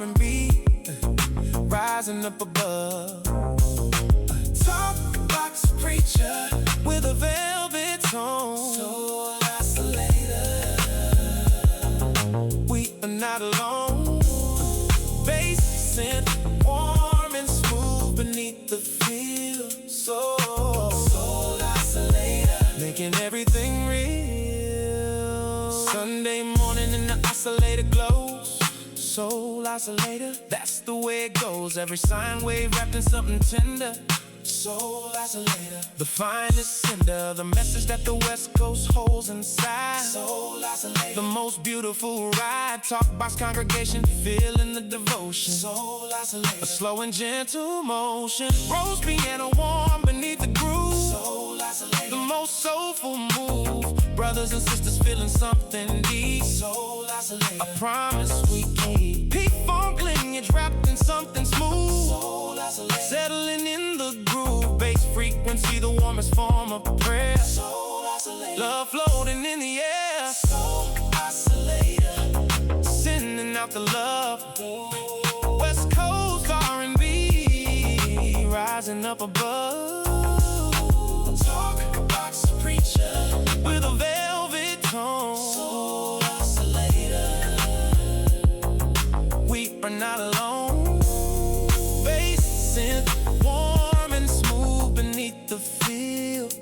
R&B, rising up above. Talkbox preacher with a velvet tone. Soul oscillator, we are not alone. Bass synth, warm and smooth beneath the field. Soul oscillator, making everything real. Sunday morning and the oscillator glows. Soul oscillator, that's the way it goes. Every sine wave wrapped in something tender. Soul oscillator, the finest cinder, the message that the West Coast holds inside. Soul oscillator, the most beautiful ride. Talkbox congregation, feeling the devotion. Soul oscillator, a slow and gentle motion. Rose piano warm beneath the groove. Soul oscillator, the most soulful move. Brothers and sisters feeling something deep. Soul oscillator, I promise we keep. P-funk lineage wrapped in something smooth. Soul oscillator, settling in the groove. Bass frequency, the warmest form of prayer. Soul oscillator, love floating in the air. Soul oscillator, sending out the love. West Coast R&B, rising up above. Talkbox preacher with a velvet tone. Soul oscillator, we are not alone. Bass synth, warm and smooth beneath the field.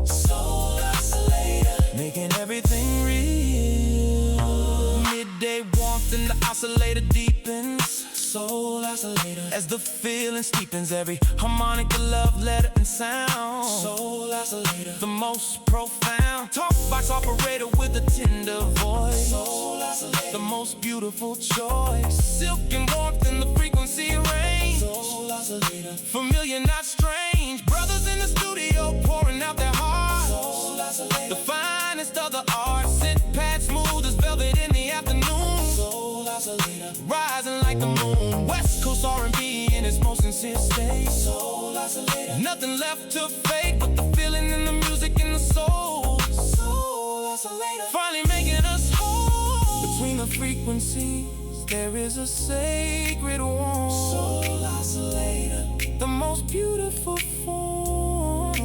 Soul oscillator, making everything real. Midday warmth in the oscillator deepens. Soul oscillator, as the feeling steepens. Every harmonic, the love letter and sound. Soul oscillator, the most profound. Talkbox operator with a tender voice. Soul oscillator, the most beautiful choice. Silk and warmth in the frequency range. Soul oscillator, familiar not strange. Brothers in the studio pouring out their hearts. Soul oscillator, the finest of the art. Synth pad smooth as velvet in the afternoon. Soul oscillator, rising like the moon. West Coast R&B in its most sincere state. Soul oscillator, nothing left to fake but the feeling in the music and the soul. Soul oscillator, finally making us whole. Between the frequencies, there is a sacred warmth. Soul oscillator, the most beautiful form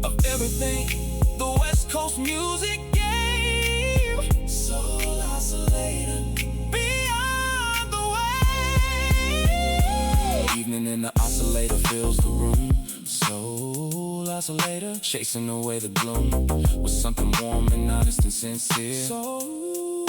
of everything the West Coast music gave. Soul oscillator, beyond the wave. Evening in the oscillator fills the room. Soul oscillator, chasing away the gloom with something warm and honest and sincere. Soul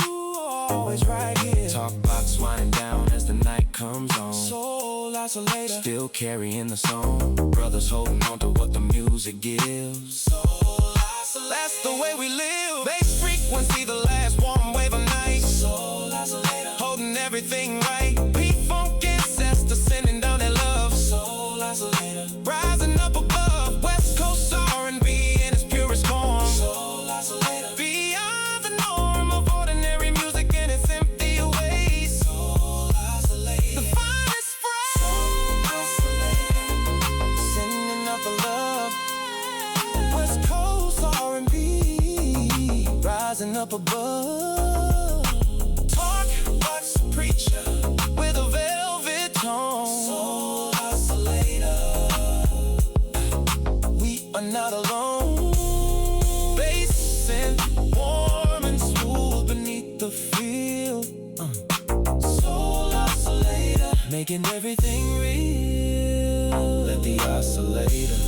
always right here. Talkbox winding down as the night comes on. Soul oscillator, still carrying the song. Brothers holding on to what the music gives. Soul oscillator, that's the way we live. Bass frequency, the last warm wave of night. Soul oscillator, holding everything right. P-funk ancestors sending down their love. Soul oscillator, rising up above. West Coast R&B in its purest form. Soul oscillator, beyond the norm of ordinary music in its empty ways. Soul oscillator, the finest phrase. Soul oscillator, sending out the love. West Coast R&B, rising up above. Talkbox preacher with a velvet tone. Soul oscillator, we are not alone. Bass synth, warm and smooth beneath the field. Soul oscillator, making everything real. Let the oscillator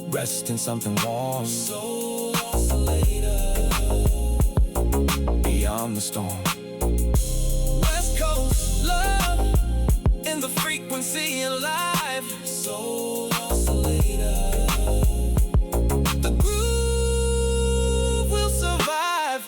rest in something warm. Soul oscillator, beyond the storm. West Coast love in the frequency and life. Soul oscillator, the groove will survive.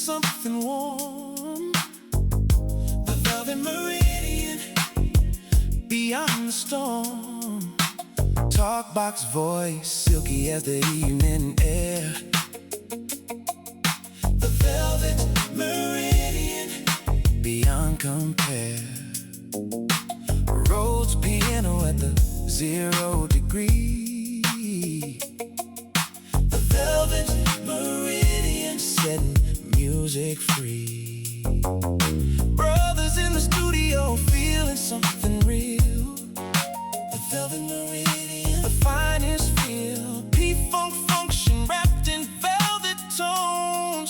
something warm. The velvet meridian, beyond the storm. Talkbox voice, silky as the evening air. The velvet meridian, beyond compare. Rhodes piano at the 0 degree. The velvet meridian, setting music free. Brothers in the studio feeling something real. The velvet meridian, the finest feel. P-funk function wrapped in velvet tones.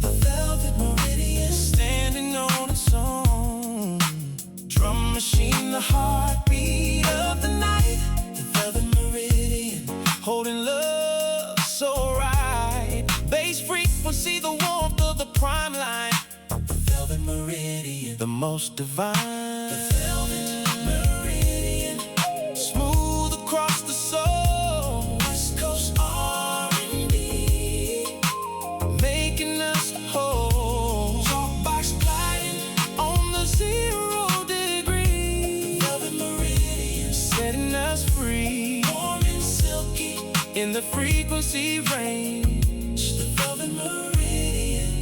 The velvet meridian, standing on its own. Drum machine, the heartbeat of the night. The velvet meridian, holding love so right. Bass frequency, the warmth of the prime line. The velvet meridian, the most divine. The velvet meridian, smooth across the soul. West Coast R&B, making us whole. Talkbox gliding on the 0 degree. The velvet meridian, setting us free. Warm and silky in the frequency range. The velvet meridian,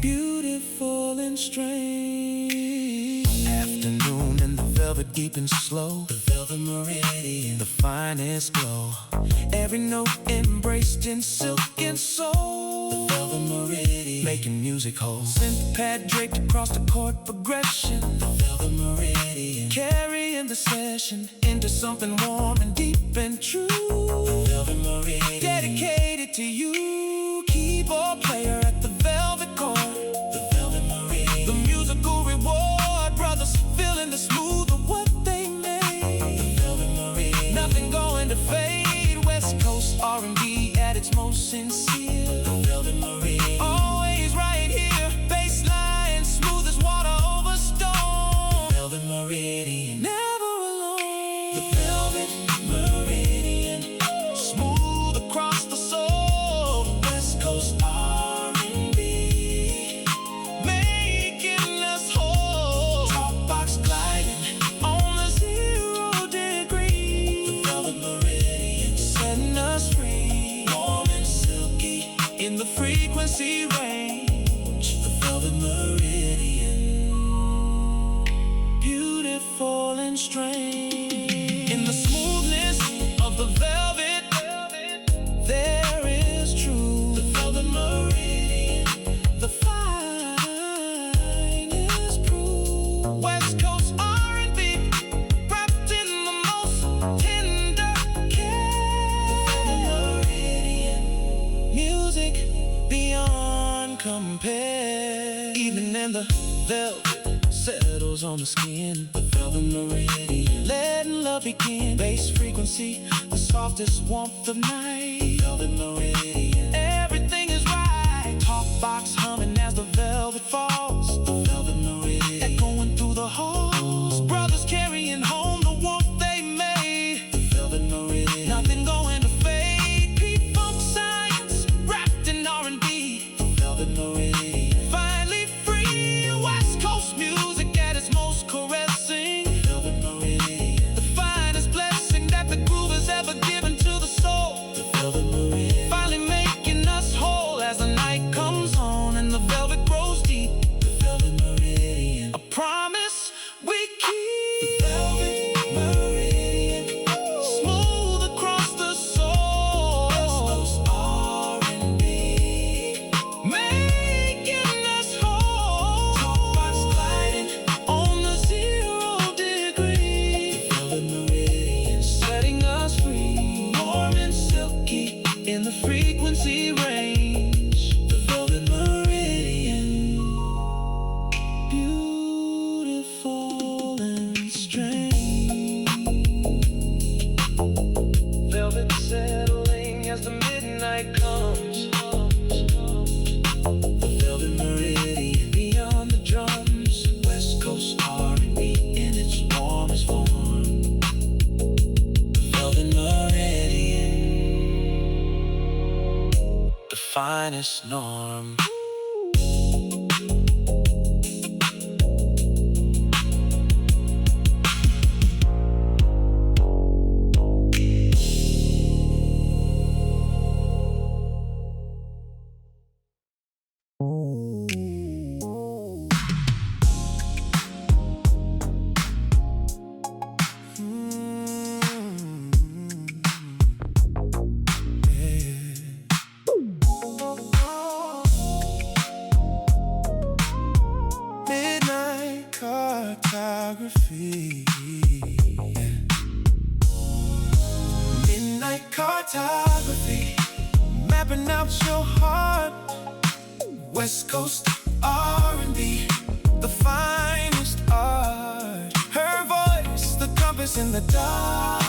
beautiful and strange. Afternoon and the velvet deep and slow. The velvet meridian, the finest glow. Every note embraced in silk and soul. The velvet meridian, making music whole. Synth pad draped across the chord progression. The velvet meridian, carrying the session into something warm and deep and true. The velvet meridian, dedicated to you, keyboard player at the velvet chord. The velvet meridian, the musical reward. Brothers feeling the smooth of what they made. The velvet meridian, nothing going to fade. West Coast R&B at its most sincere. The velvet meridian, always right here. Bassline, smooth as water over stone. The velvet meridian, never alone. The velvet meridian, smooth across the soul. West Coast R&B, making us whole. Talkbox gliding on the 0 degree. The velvet meridian, setting us free. Warm and silky in the frequency range. The velvet meridian, beautiful and strange. In the smoothness of the velvet, there is truth. The velvet meridian, the finest proof. West Coast R&B, wrapped in the most tender care. The velvet meridian, music beyond compare. Evening and the velvet settles on the skin. The velvet meridian, letting love begin. Bass frequency, the softest warmth of night. The velvet meridian, everything is right. Talkbox humming as the velvet falls. The velvet meridian, echoing through the halls. Brothers carrying home the warmth they made. The velvet meridian, nothing going to fade. P-funk science wrapped in R&B. The velvet meridian, finally free. West Coast music at its most caressing. The velvet meridian, the finest blessing that the groove has ever given to the soul. The velvet meridian, finally making us whole as the night comes on and the velvet grows deep. The velvet meridian, a promise we keep. The velvet meridian, smooth across the soul. West Coast R&B, making us whole. Talkbox gliding on the 0 degree. The velvet meridian, setting us free. Warm and silky in the frequency range. The velvet meridian, beautiful and strange. Velvet settling as the midnight comes. The velvet meridian, beyond the drums. West Coast R&B in its warmest form. The velvet meridian, the finest norm. Cartography. Midnight cartography, mapping out your heart. West Coast R&B, the finest art. Her voice, the compass in the dark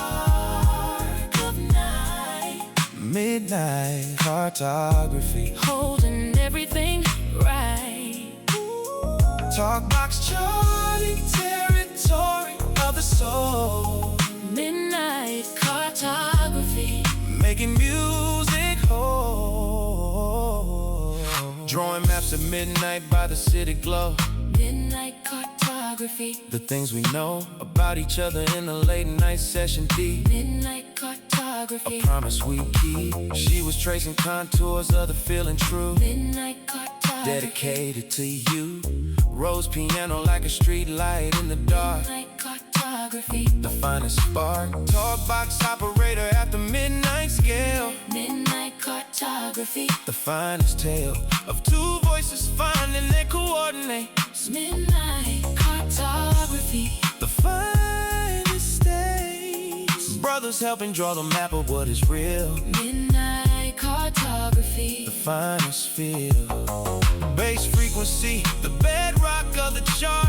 of night. Midnight cartography, holding everything right. Talkbox charting territory of the soul. Midnight cartography, making music whole. Drawing maps at midnight by the city glow. Midnight cartography, the things we know about each other in the late night session deep. Midnight cartography, a promise we keep. She was tracing contours of the feeling true. Midnight cartography, dedicated to you. Rose piano like a street light in the dark. Midnight cartography, the finest spark. Talkbox operator at the midnight scale. Midnight cartography, the finest tale of two voices finding their coordinates. Midnight cartography, the finest states. Brothers helping draw the map of what is real. Midnight cartography, the finest feel. Bass frequency, the bedrock of the chart.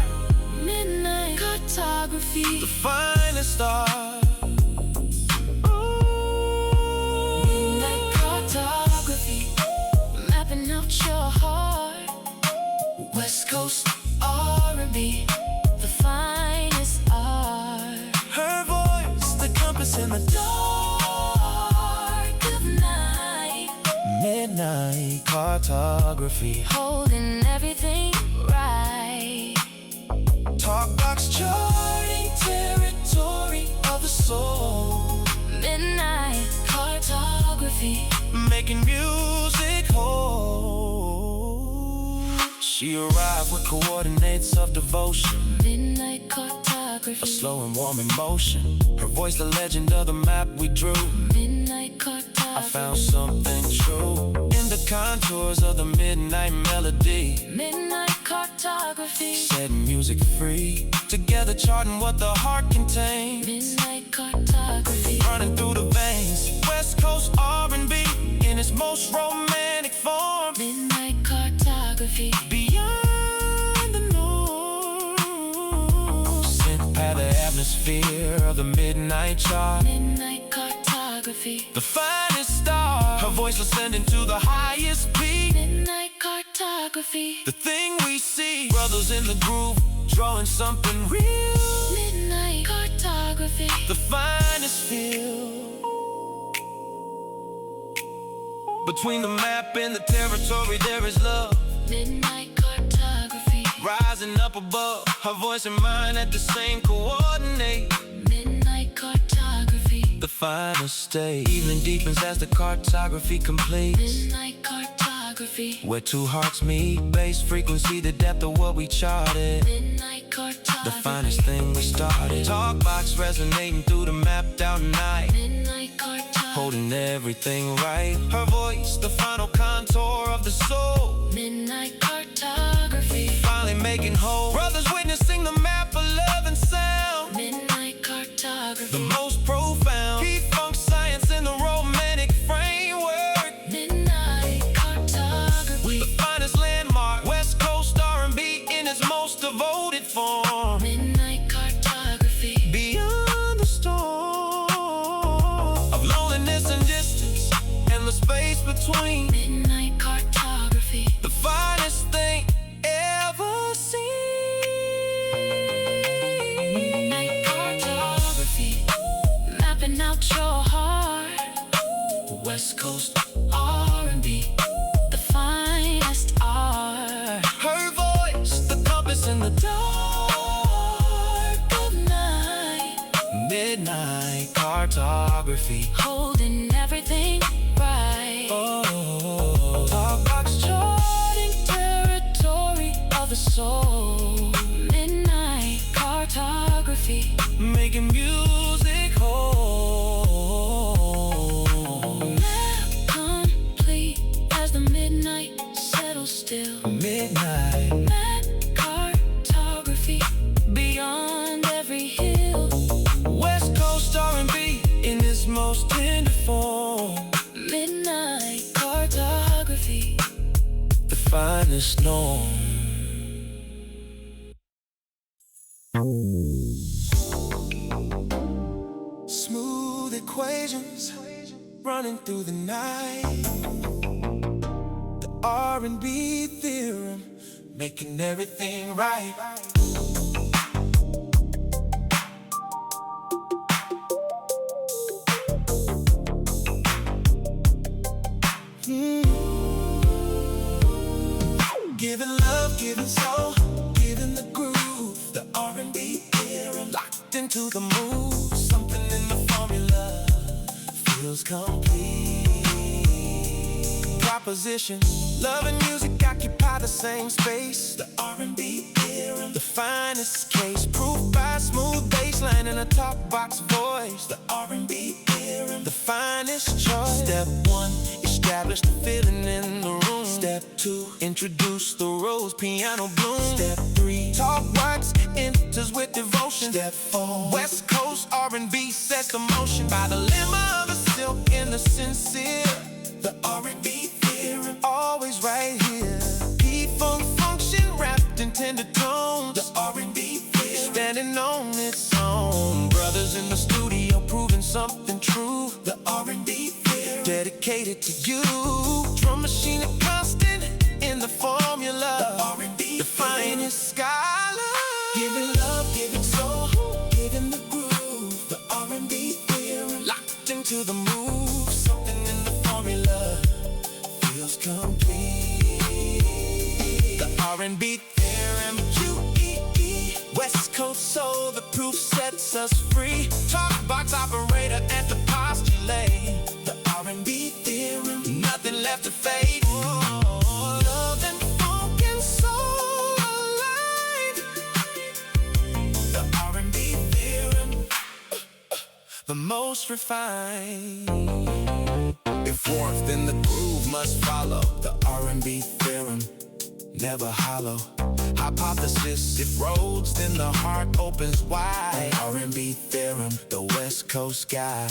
Midnight cartography, the finest art. Midnight cartography, mapping out your heart. West Coast R&B, the finest art. Her voice, the compass in the dark of night. Midnight cartography, holding everything right. Talkbox charting territory of the soul. Midnight cartography, making music whole. She arrived with coordinates of devotion. Midnight cartography, a slow and warm emotion. Her voice, the legend of the map we drew. Midnight cartography, I found something true in the contours of the midnight melody. Midnight cartography, setting music free. Together charting what the heart contains. Midnight cartography, running through the veins. West Coast R&B in its most romantic form. Midnight cartography, beyond the norm. Synth pad the atmosphere of the midnight chart. Midnight cartography, the finest star. Her voice ascending to the highest peak. Midnight cartography, the thing we see. Brothers in the groove, drawing something real. Midnight cartography, the finest feel. Between the map and the territory there is love. Midnight cartography, rising up above. Her voice and mine at the same coordinate. Midnight cartography, the finest state. Evening deepens as the cartography completes. Midnight cartography, where two hearts meet. Bass frequency, the depth of what we charted. Midnight cartography, the finest thing we started. Talkbox resonating through the mapped out night. Midnight cartography, holding everything right. Her voice, the final contour of the soul. Midnight cartography, finally making whole. Brothers witnessing the map of love and sound. Midnight cartography, the most profound. P-funk science in the romantic framework. Midnight cartography, the finest landmark. West Coast R&B in its most devoted form. Midnight cartography, beyond the storm of loneliness and distance and the space between. Midnight cartography, the finest thing ever seen. Midnight cartography, mapping out your heart. West Coast R&B, the midnight cartography, holding everything right. oh, talkbox charting territory of the soul, Midnight cartography, making music whole. map complete as the midnight settles still. Midnight Map cartography, beyond every hill. West Coast R&B in its most tender form, Midnight cartography, the finest norm. Smooth equations running through the night, the R&B theorem making everything right. Giving love, giving soul, giving the groove, the R&B theorem locked into the move. Something in the formula feels complete. Proposition, love and music occupy the same space. The R&B theorem, the finest case, proof by smooth bassline and a talkbox voice. The R&B theorem, the finest choice. Step 1, establish the feeling in the room. Step 2, introduce the rose piano bloom. Step 3, talk wax enters with devotion. Step 4, West Coast R&B sets the motion. By the lemma of the silk in the sincere, the R&B theorem always right here. P-funk function wrapped in tender tones. The R&B theorem standing on its own. Brothers in the studio proving something true. The R&B theorem dedicated to you. Drum machine a constant in the formula. The R&B the finest scholar, giving love, giving soul, giving the groove. The R&B theorem locked into the move. Something in the formula feels complete. The R&B theorem, U-E-E, West Coast soul, the proof sets us free. Talkbox operator at the postulate. The R&B theorem, nothing left to fade. Love and funk and soul alive. The R&B theorem, the most refined. If warmth in the groove must follow, the R&B theorem, never hollow. Hypothesis, if roads, then the heart opens wide. R&B theorem, the West Coast guy.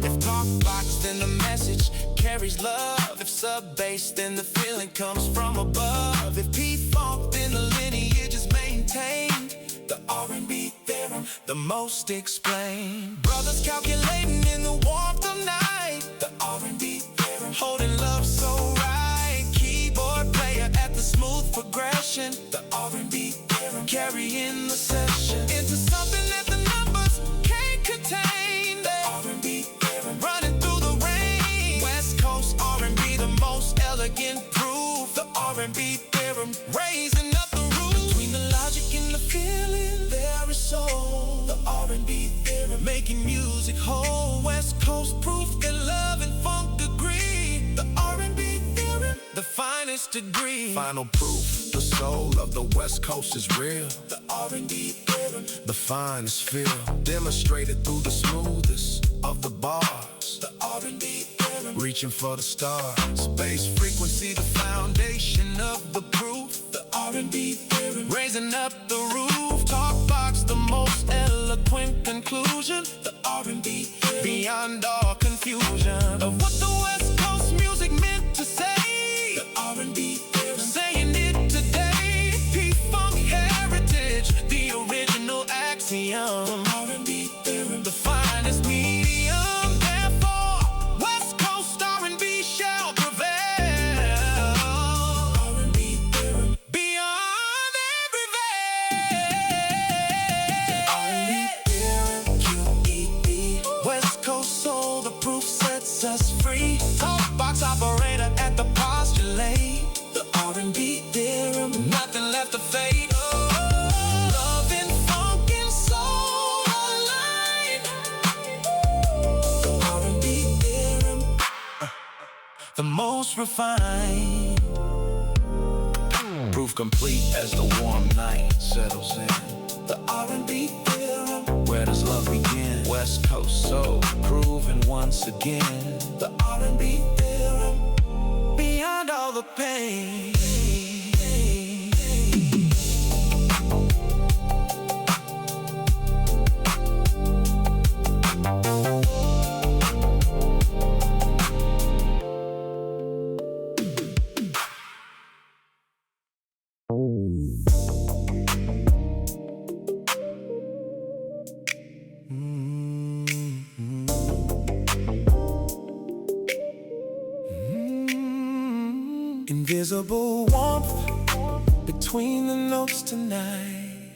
If talkbox, then the message carries love. If sub-bass, then the feeling comes from above. If P-funk, then the lineage is maintained. The R&B theorem, the most explained. Brothers calculating in the warmth of night. The R&B theorem, holding love so right. Keyboard player at the smooth progression. The R&B theorem, carrying the session into something that the numbers can't contain. The R&B theorem, running through the rain. West Coast R&B, the most elegant proof. The R&B theorem, raising up the roof. Between the logic and the feeling, there is soul. The R&B theorem, making music whole. West Coast proof that love and funk agree. The R&B theorem, the finest degree. Final proof, the soul of the West Coast is real. The R&B theorem, the finest feel, demonstrated through the smoothest of the bars. The R&B theorem, reaching for the stars. Bass frequency, the foundation of the proof. The R&B theorem, raising up the roof. Talkbox, the most eloquent conclusion. The R&B theorem, beyond all confusion of what the West Coast music meant to say. The R&B theorem, saying it today. P-funk heritage, the original axiom. The R&B theorem, the finest medium. Therefore, West Coast R&B shall prevail. R&B theorem, beyond every veil. R&B theorem, Q-E-E, West Coast soul, the proof sets us free. Talkbox operator at the postulate. The R&B theorem, nothing left to fade. Love and funk and soul aligned. the most refined. Proof complete as the warm night settles in. The R&B theorem, where does love begin? West Coast soul, proving once again. The R&B theorem, beyond all the pain. Invisible warmth between the notes tonight.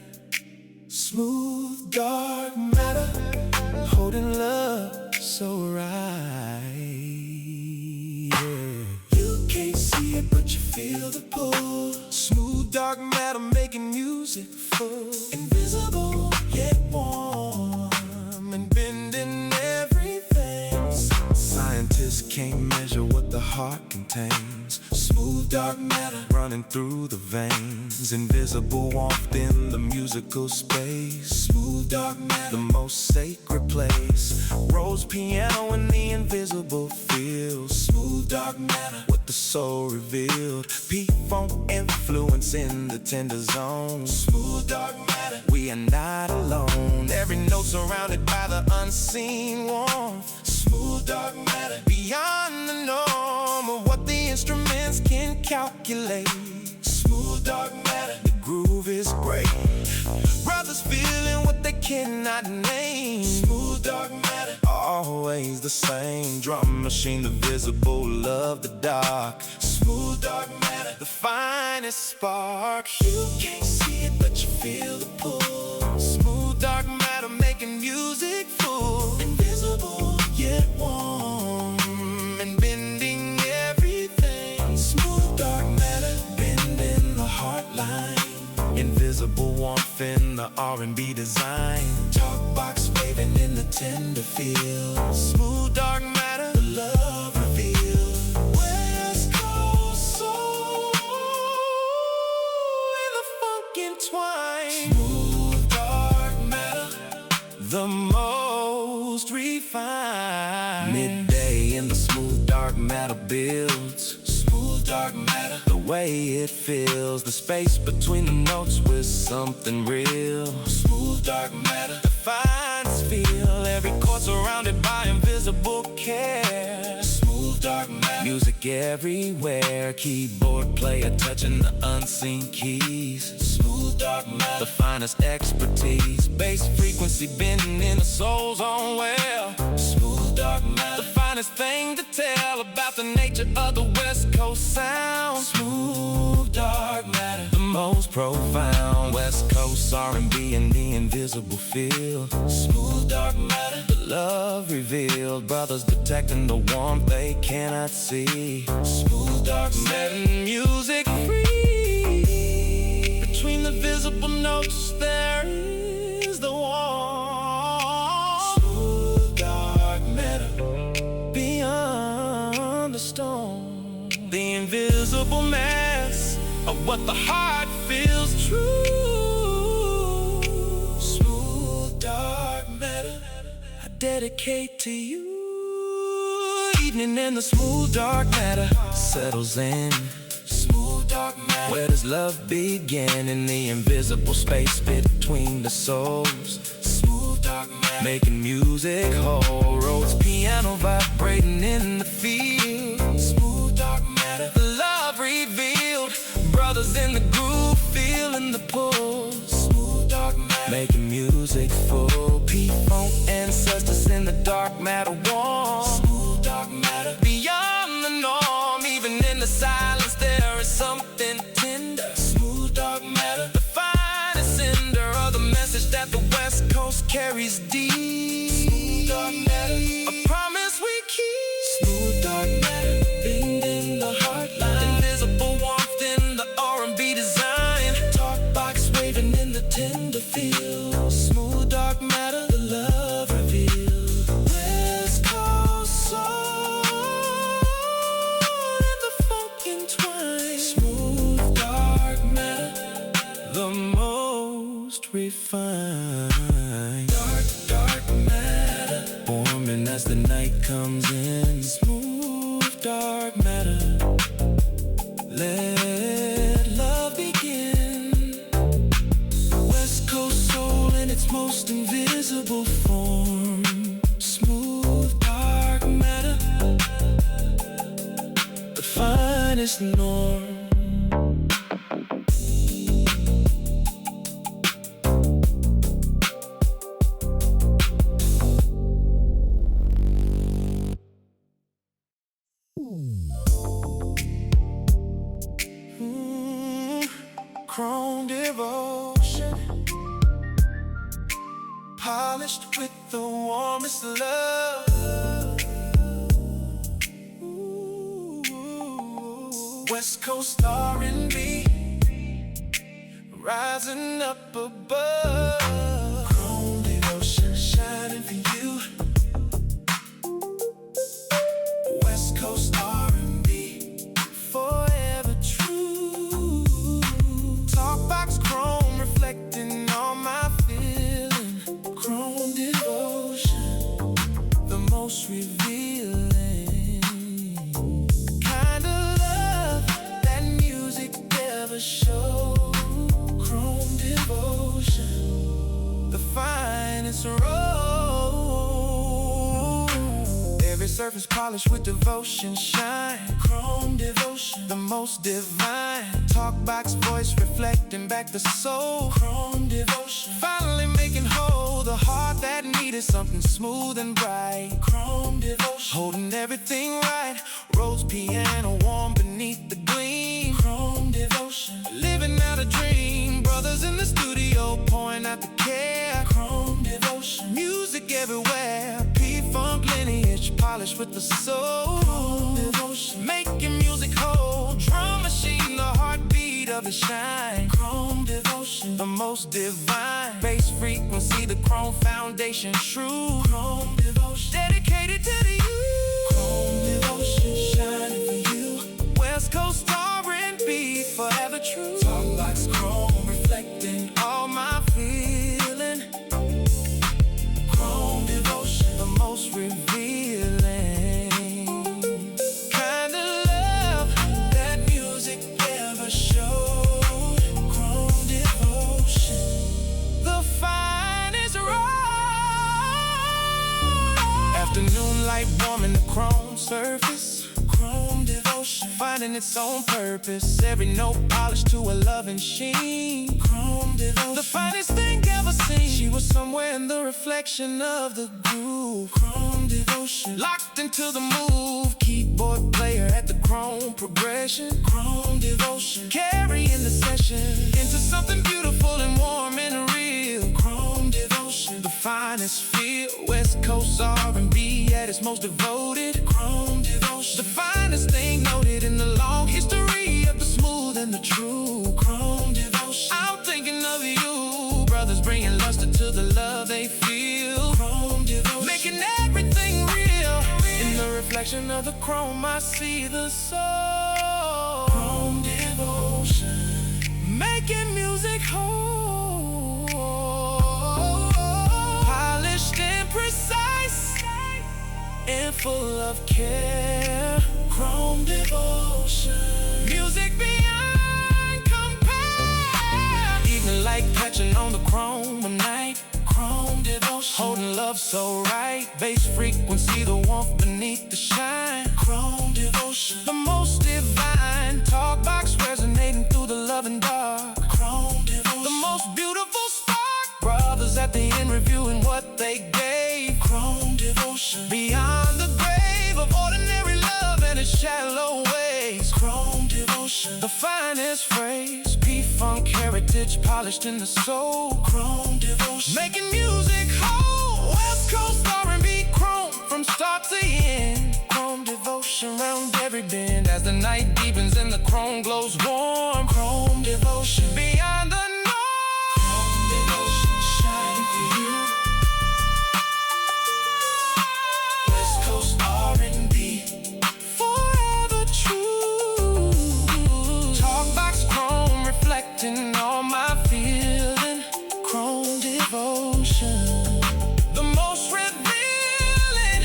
Smooth dark matter holding love so right. Yeah. You can't see it but you feel the pull. Smooth dark matter making music full. Invisible yet warm and bending everything. Scientists can't measure what the heart contains. Smooth dark matter running through the veins. Invisible warmth in the musical space. Smooth dark matter, the most sacred place. Rose piano in the invisible field. Smooth dark matter, what the soul revealed. P-funk influence in the tender zone. Smooth dark matter, we are not alone. Every note surrounded by the unseen warmth. Smooth dark matter, beyond the norm of what the instruments can calculate. Smooth dark matter, the groove is great. Brothers feeling what they cannot name. Smooth dark matter, always the same. Drum machine, the visible, love the dark. Smooth dark matter, the finest spark. You can't see it but you feel the pull. Smooth dark matter making music full. Invisible yet warm and bending everything. Smooth dark matter bending the heart line. Invisible warmth in the R&B design. Talkbox waving in the tender feel. Smooth dark matter, the love revealed. West Coast soul and the funk entwined. Smooth dark matter, the most refined. Midday in the smooth dark matter builds. Smooth dark matter, the way it feels. The space between the notes with something real. Smooth dark matter, defines feel. Every chord surrounded by invisible care. Smooth dark matter, music everywhere. Keyboard player touching the unseen keys. Smooth dark matter, the finest expertise. Bass frequency bending in the soul's own well. Smooth dark matter, the finest thing to tell about the nature of the West Coast sound. Smooth dark matter, the most profound. West Coast R&B in the invisible field. Smooth dark matter, the love revealed. Brothers detecting the warmth they cannot see. Smooth dark setting music free. Between the visible notes there is the warmth. Smooth dark matter, beyond the storm. The invisible mass of what the heart feels true. Smooth dark matter, I dedicate to you. Evening in the smooth dark matter settles in. Smooth dark matter, where does love begin? In the invisible space between the souls. Smooth dark matter, making music whole. Rhodes piano vibrating in the field. Smooth dark matter, the love revealed. Brothers in the groove feeling the pull. Smooth dark matter, making music full. P-funk ancestors in the dark matter warm. Smooth dark matter, beyond the norm. Even in the silence there is something tender. Smooth dark matter, the finest cinder of the message that the West Coast carries deep. Smooth dark matter, a promise we keep. Smooth dark matter, bending the heart line. Invisible warmth in the R&B design. Talkbox waving in the tender feel. Smooth dark matter, the love revealed. West Coast soul as the night comes in. Smooth, dark matter, let love begin. West Coast soul in its most invisible form. Smooth, dark matter, the finest norm. Chrome devotion, polished with the warmest love. West Coast R&B, rising up above. Chrome devotion, shining for you. West Coast R&B, forever true. Talkbox chrome, reflecting all my feeling. Chrome devotion, the most revealing kind of love that music never showed. Chrome devotion, the finest road. Every surface polished with devotion shine. Chrome devotion, the most divine. Talkbox voice reflecting back the soul. Chrome devotion, finally making whole the heart that needed something smooth and bright. Chrome devotion, holding everything right. Rose piano warm beneath the gleam. Chrome devotion, living out a dream. Brothers in the studio pouring out the care. Chrome devotion, music everywhere. P-funk lineage polished with the soul. Chrome devotion, making music whole. Drum machine, the heartbeat of the shine. Chrome devotion, the most divine. Bass frequency, the chrome foundation true. Chrome devotion, dedicated to the youth. Chrome devotion, shining for you. West Coast R&B, forever true. Talkbox chrome, reflecting all my feeling. Chrome devotion, the most revealing kind of love that music never showed. Chrome devotion, the finest road. Afternoon light warming the chrome surface. Chrome devotion, finding its own purpose. Every note polished to a loving sheen. Chrome devotion, the finest thing ever seen. She was somewhere in the reflection of the groove. Chrome devotion, locked into the move. Keyboard player at the chrome progression. Chrome devotion, carrying the session into something beautiful and warm and real. Chrome devotion, the finest feel. West Coast R&B at its most devoted. Chrome devotion, the finest thing noted in the long history of the smooth and the true. Chrome devotion, I'm thinking of you. Brothers bringing luster to the love they feel. Chrome devotion, making everything real. In the reflection of the chrome, I see the soul. Chrome devotion, making music whole. Polished and precise and full of care. Chrome devotion, music beyond compare. Evening light catching on the chrome at night. Chrome devotion, holding love so right. Bass frequency, the warmth beneath the shine. Chrome devotion, the most divine. Talkbox resonating through the love and dark. Chrome devotion, the most beautiful spark. Brothers at the end reviewing what they gave. Chrome devotion, beyond the grave of ordinary love and its shallow ways. Chrome devotion, the finest phrase. P-funk heritage polished in the soul. Chrome devotion, making music whole. West Coast R&B chrome from start to end. Chrome devotion round every bend as the night deepens and the chrome glows warm. Chrome devotion, beyond the norm. Chrome devotion, shining for you. West Coast R&B, forever true. Talkbox chrome reflecting all my feeling. Chrome devotion, the most revealing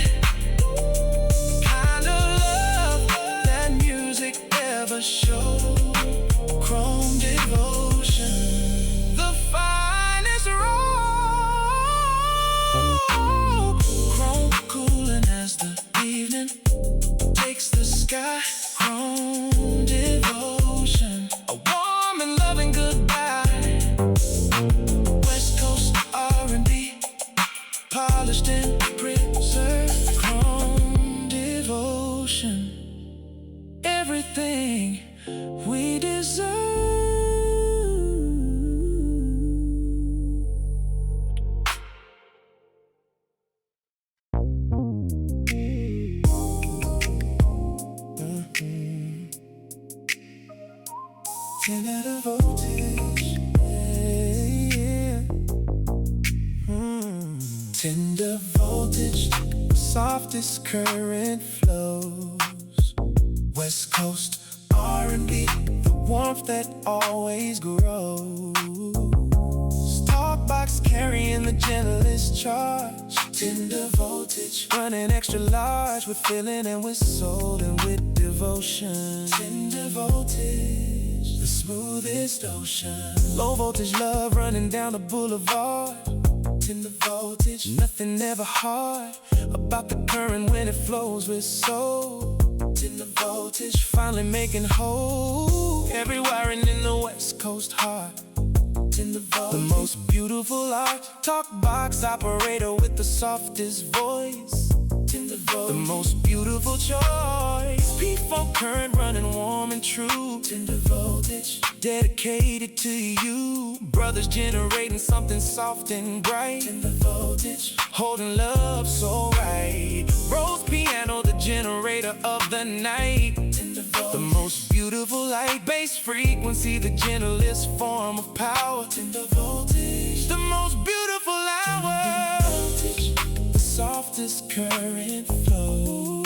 polished and preserved. Chrome devotion, everything we deserve. Tender voltage, yeah. Tender voltage, softest current flows. West Coast R&B, the warmth that always grows. Talkbox carrying the gentlest charge. Tender voltage, running extra large with feeling and with soul and with devotion. Tender voltage, the smoothest ocean. Low voltage love running down the boulevard. Tender voltage, nothing ever hard about the current when it flows with soul. Tender voltage, finally making whole every wiring in the West Coast heart. Tender voltage, the most beautiful art. Talkbox operator with the softest voice. Tender voltage, the most beautiful choice. P4 current running warm and true. Tender voltage, dedicated to you. Brothers generating something soft and bright. Tender voltage, holding love so right. Rose piano, the generator of the night. Tender voltage, the most beautiful light. Bass frequency, the gentlest form of power. Tender voltage, the most beautiful hour. Tender voltage, the softest current flow.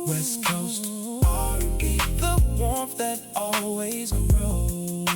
West Coast R&B, the warmth that always grows.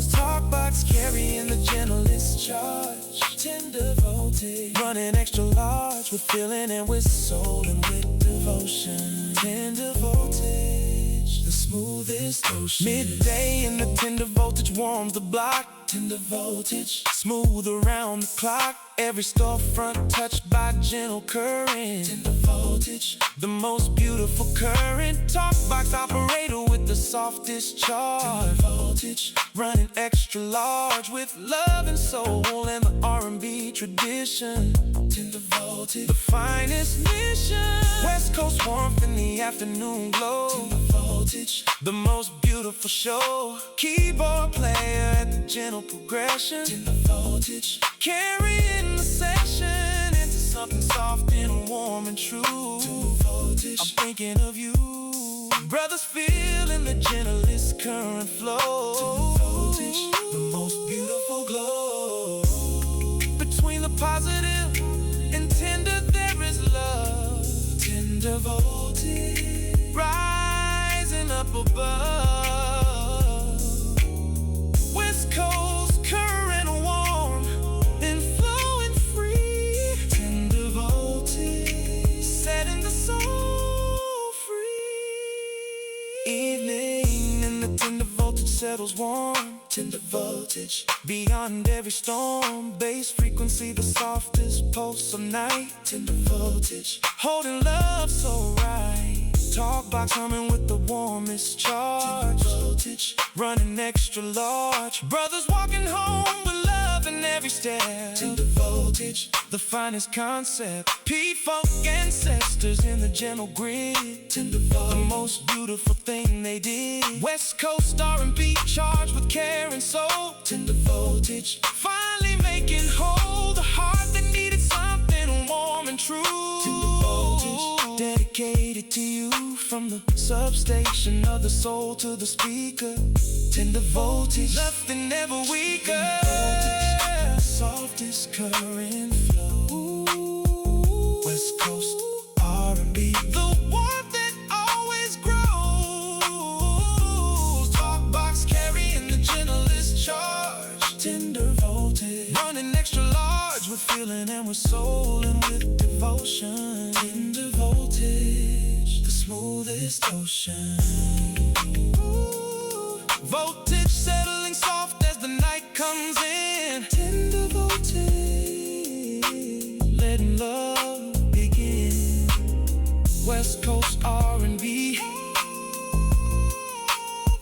Talkbox carrying the gentlest charge. Tender voltage, running extra large with feeling and with soul and with devotion. Tender voltage, the smoothest ocean. Midday and the tender voltage warms the block. Tender voltage, smooth around the clock. Every storefront touched by gentle current. Tender voltage, the most beautiful current. Talkbox operator with the softest charge. Tender voltage, running extra large with love and soul and the R&B tradition. Tender voltage, the finest mission. West Coast warmth in the afternoon glow. Tender voltage, the most beautiful show. Keyboard player at the gentle progression. Tender voltage, carrying the session into something soft and warm and true. Tender voltage, I'm thinking of you. Brothers feeling the gentlest current flow. Tender voltage, the most beautiful glow. Between the positive and tender there is love. Tender voltage, rising up above. West Coast current warm and flowing free. Tender voltage, setting the soul free. Evening and the tender voltage settles warm. Tender voltage, beyond every storm. Bass frequency, the softest pulse of night. Tender voltage, holding love so right. Talkbox humming with the warmest charge. Tender voltage, running extra large. Brothers walking home with love in every step. Tender voltage, the finest concept. P-Folk ancestors in the gentle grid. Tender voltage, the most beautiful thing they did. West Coast R&B charged with care and soul. Tender voltage, finally making whole the heart that needed something warm and true. Tender voltage, dedicated to you. From the substation of the soul to the speaker. Tender voltage, nothing ever weaker. Voltage, softest current flow. West Coast R&B, the warmth that always grows. Talkbox carrying the gentlest charge. Tender voltage, running extra large with feeling and with soul and with devotion. Tender voltage, the smoothest ocean. Ooh. Voltage settling soft as the night comes in. Tender voltage, letting love begin. West Coast R&B,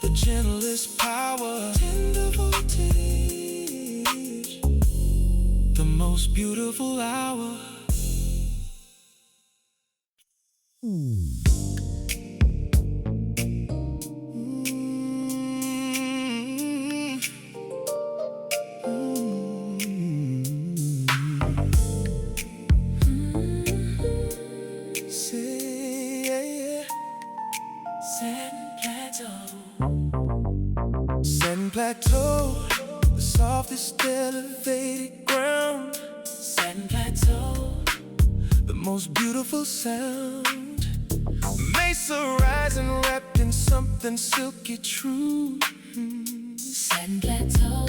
the gentlest power. Tender voltage, the most beautiful hour. Satin plateau, the softest elevated ground. Satin plateau, the most beautiful sound. Mesa rising wrapped in something silky true. Satin plateau,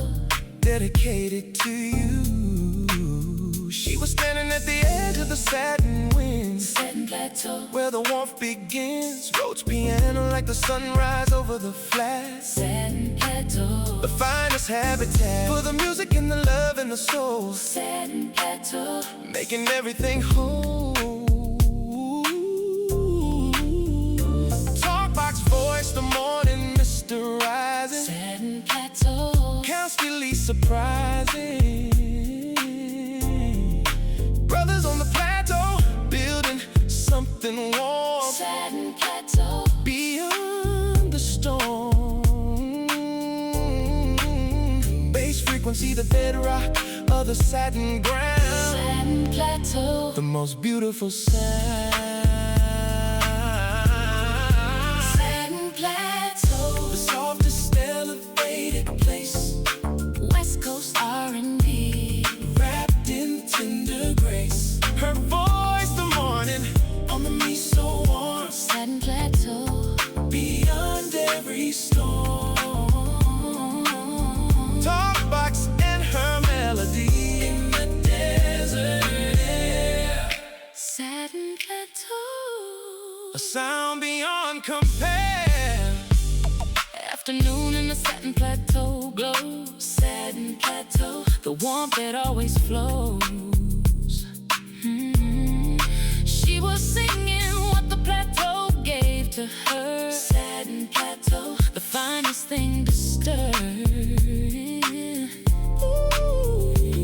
dedicated to you. She was standing at the edge of the satin wind. Satin plateau, where the warmth begins. Rhodes piano like the sunrise over the flat. Satin plateau, the finest habitat for the music and the love and the soul. Satin plateau, making everything whole. Talkbox voice, the morning mysterizing. Satin plateau, constantly surprising. Brothers on the plateau, building something warm. Satin plateau, beyond the storm. Bass frequency, the bedrock of the satin ground. Satin plateau, the most beautiful sound. Satin plateau, the softest elevated place. West Coast R&B, wrapped in tender grace. Her voice, the morning on the me so warm. Satin plateau, beyond every storm. Talkbox and her melody in the desert air. Satin plateau, a sound beyond compare. Afternoon in the satin plateau glows. Satin plateau, the warmth that always flows. She was singing what the plateau gave to her. Satin plateau, the finest thing to stir.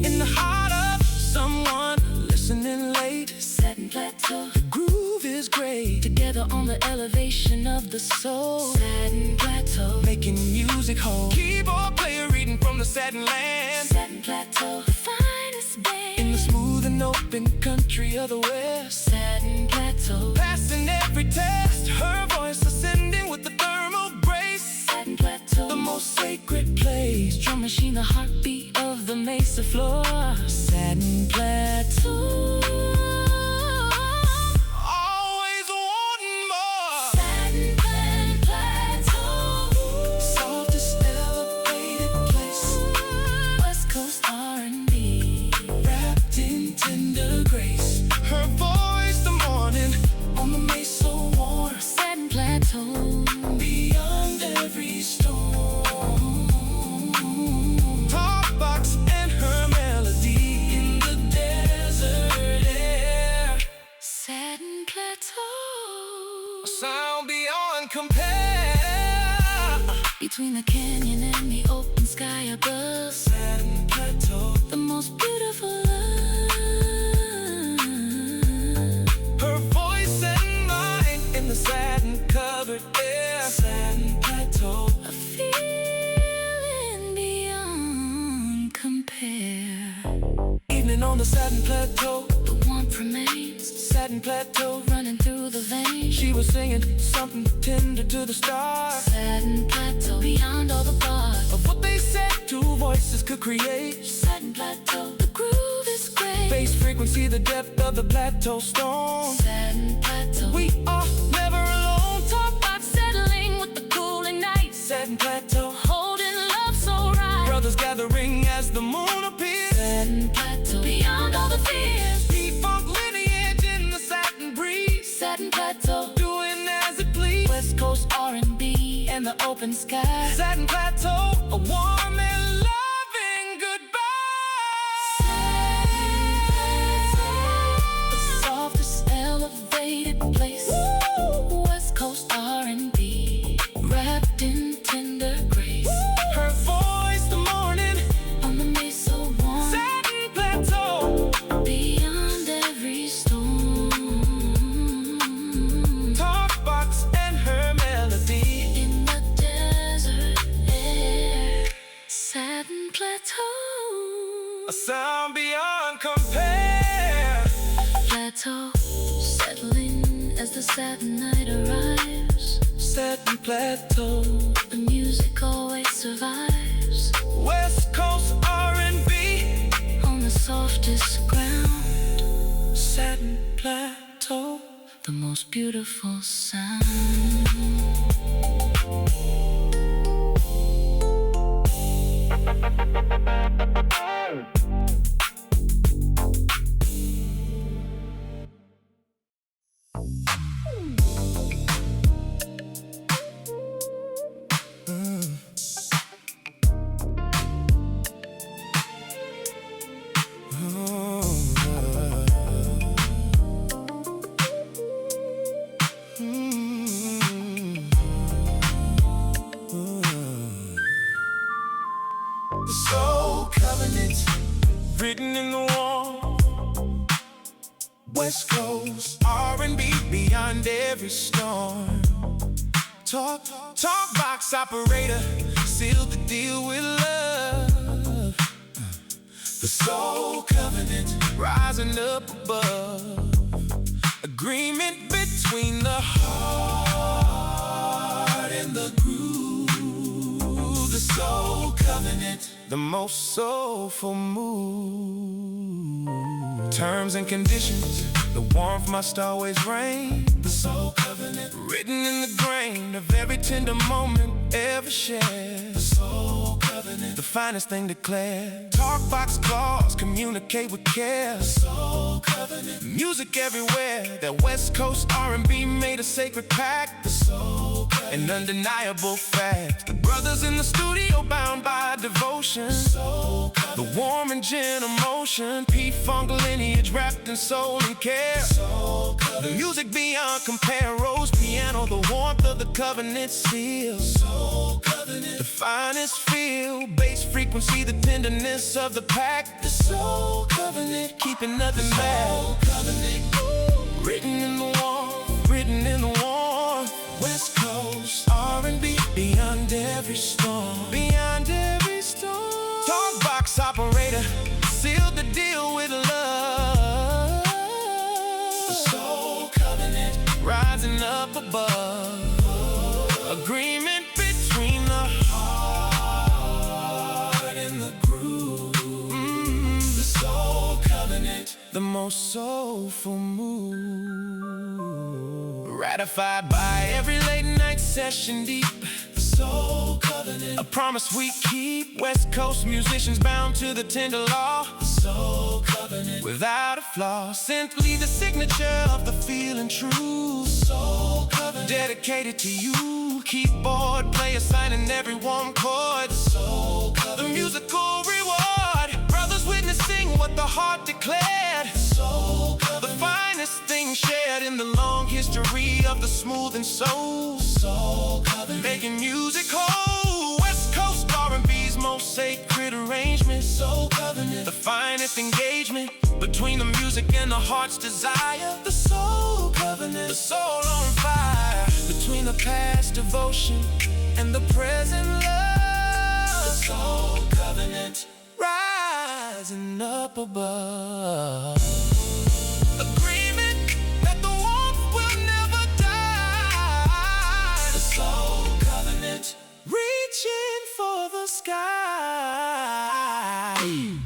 In the heart of someone listening late. Satin plateau, the groove is great. Together on the elevation of the soul. Satin plateau, making music whole. Keyboard player reading from the satin land. Satin plateau, the finest band in the smooth and open country of the west. Satin plateau, passing every test. Her voice ascending with the thermal grace. Satin plateau, the most sacred place. Drum machine, the heartbeat of the mesa floor. Satin plateau, always wanting more. Satin plateau, softest elevated place. West Coast R&B, wrapped in tender grace. Her voice, the morning on the mesa warm. Satin plateau, beyond every storm. Talkbox and her melody in the desert air. Satin plateau, a sound beyond compare. Between the canyon and the open sky above. Satin plateau, the most beautiful love. Her voice and mine in the satin covered air. Satin plateau, a feeling beyond compare. Evening on the satin plateau, the warmth remains. Satin plateau running through the veins. She was singing something tender to the stars. Satin plateau, beyond all the bars of what they said two voices could create. Satin plateau, the groove is great. Bass frequency, the depth of the plateau storm. Satin plateau, we are never alone. Talkbox settling with the cooling night. Satin plateau, holding love so right. Brothers gathering as the moon appears. Satin plateau, beyond all the fears. P-funk lineage in the satin breeze. Satin plateau, doing as it please. West Coast R&B and the open sky. Satin plateau, a warm and loving goodbye. Satin plateau, the softest elevated place. West Coast R&B, wrapped in tender grace. Her voice, the morning on the mesa warm. Satin plateau, plateau, settling as the satin night arrives. Satin plateau, the music always survives. West Coast R&B on the softest ground. Satin plateau, the most beautiful sound. The soul covenant written in the wall. West Coast R&B beyond every storm. Talkbox operator sealed the deal with love. The soul covenant rising up above. Agreement between the heart and the groove. The soul covenant, the most soulful move. Terms and conditions, the warmth must always reign. The soul covenant, written in the grain of every tender moment ever shared. The soul covenant, the finest thing declared. Talkbox clause, communicate with care. The soul covenant, music everywhere. That West Coast R&B made a sacred pact. The soul covenant, an undeniable fact. The brothers in the studio bound by devotion. The soul covenant, the warm and gentle motion. P-Funk lineage wrapped in soul and care. Soul covenant, the music beyond compare. Rose piano, the warmth of the covenant seal. Soul covenant, the finest feel. Bass frequency, the tenderness of the pact. The soul covenant, keeping nothing back. Soul covenant, written in the warmth, written in the warmth. West Coast R&B beyond every storm. Beyond every storm. Talkbox operator sealed the deal with love. The soul covenant rising up above. Agreement between the heart and the groove. The soul covenant, the most soulful move. Ratified by every late night session deep. The soul covenant, a promise we keep. West Coast musicians bound to the tender law. The soul covenant, without a flaw. Simply the signature of the feeling true. Soul covenant, dedicated to you. Keyboard player signing every warm chord. Soul covenant, the musical reward. Brothers witnessing what the heart declared. Soul covenant, the finest thing shared in the long history of the smooth and soul. Soul covenant, making music whole. West Coast R&B's most sacred arrangement. Soul covenant, the finest engagement between the music and the heart's desire. The soul covenant, the soul on fire. Between the past devotion and the present love. The soul covenant, rising up above. Agreement that the warmth will never die. The soul covenant, reaching for the sky.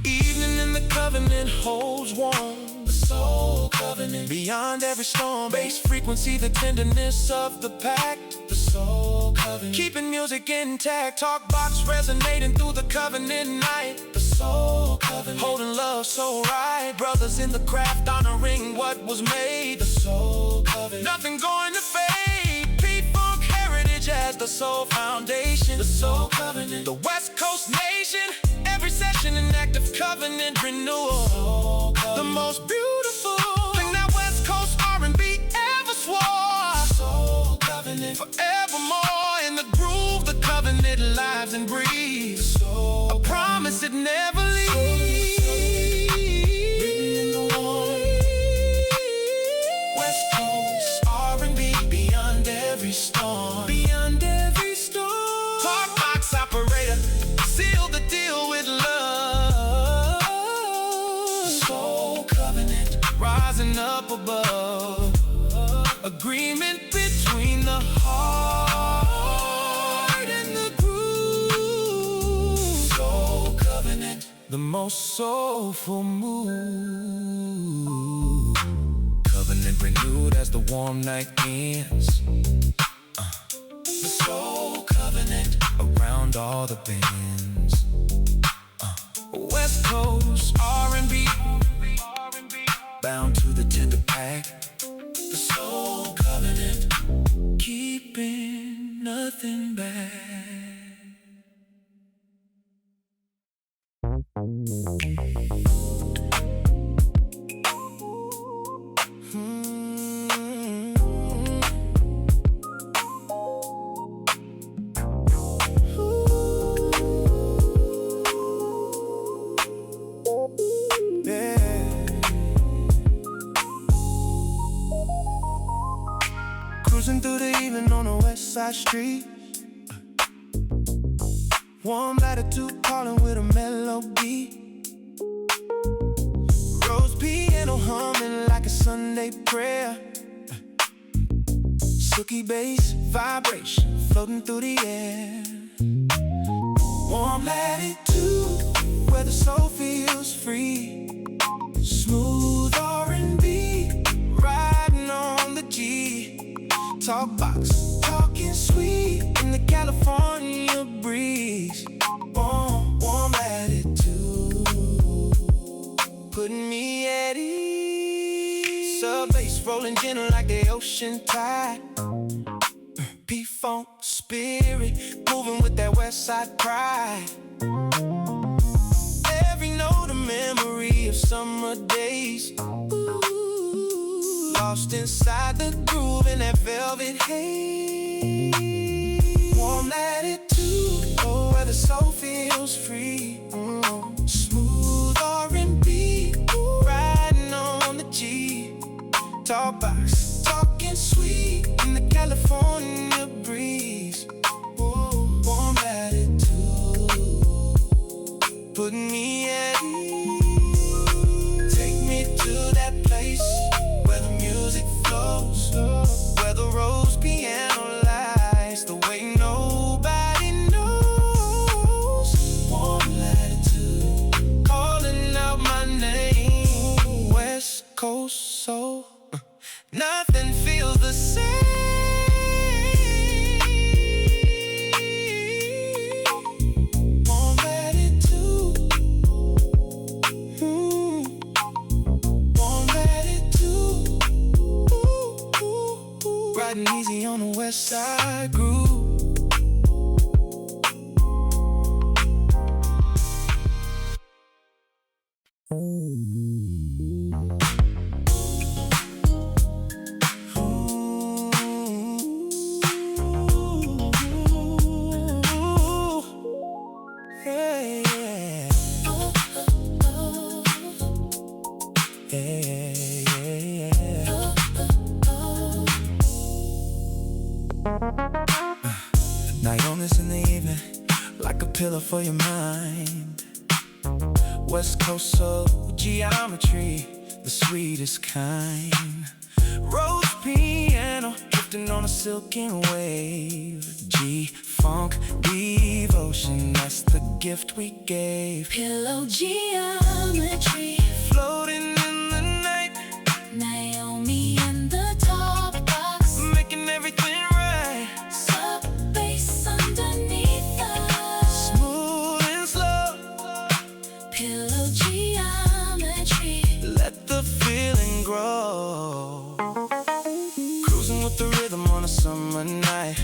Evening in the covenant holds warm. The soul covenant, beyond every storm. Bass frequency, the tenderness of the pact. The soul covenant, keeping music intact. Talkbox resonating through the covenant night. The soul covenant, holding love so right. Brothers in the craft honoring what was made. The soul covenant, nothing going to fade. P-Funk heritage as the soul foundation. The soul covenant, the West Coast nation. Every session an active covenant renewal. Soul covenant, the most beautiful thing that West Coast R&B ever swore. Soul covenant, forevermore in the groove. The covenant lives and breathes. A promise it never leaves. Written in the wall. West Coast R&B beyond every storm. Beyond every storm. Talkbox operator seal the deal with love. The soul rising up above. Agreement between the heart and the groove. Soul covenant, the most soulful move. Covenant renewed as the warm night ends. The soul covenant around all the bends. West Coast R&B, bound to the tender pack. The soul covenant, keeping nothing back. Cruising through the evening on the west side street. Warm latitude calling with a melody. Rose piano humming like a Sunday prayer. Silky bass vibration floating through the air. Warm latitude where the soul feels free. Smooth R&B riding on the G. Talkbox, talking sweet in the California breeze. Warm attitude, putting me at ease. Sub bass rolling gentle like the ocean tide. P-funk spirit, moving with that west side pride. Every note a memory of summer days. Lost inside the groove in that velvet haze. Warm latitude, oh, where the soul feels free. Smooth R&B, riding on the G. Talkbox, talking sweet in the California breeze. Warm latitude, putting me at ease. Take me to that place where the music flows, where the rose piano lies the way nobody knows. Warm latitude, calling out my name. West Coast soul, nothing feels the same. Warm latitude, warm latitude. Riding easy on the west side groove. Naomi's in the evening, like a pillow for your mind. West Coast soul geometry, the sweetest kind. Rose piano drifting on a silken wave. G-funk devotion, that's the gift we gave. Pillow geometry, Floating in the night, Naomi and the talkbox, making everything right. sub bass underneath us. Smooth and slow, Pillow geometry, let the feeling grow. Cruising with the rhythm on a summer night.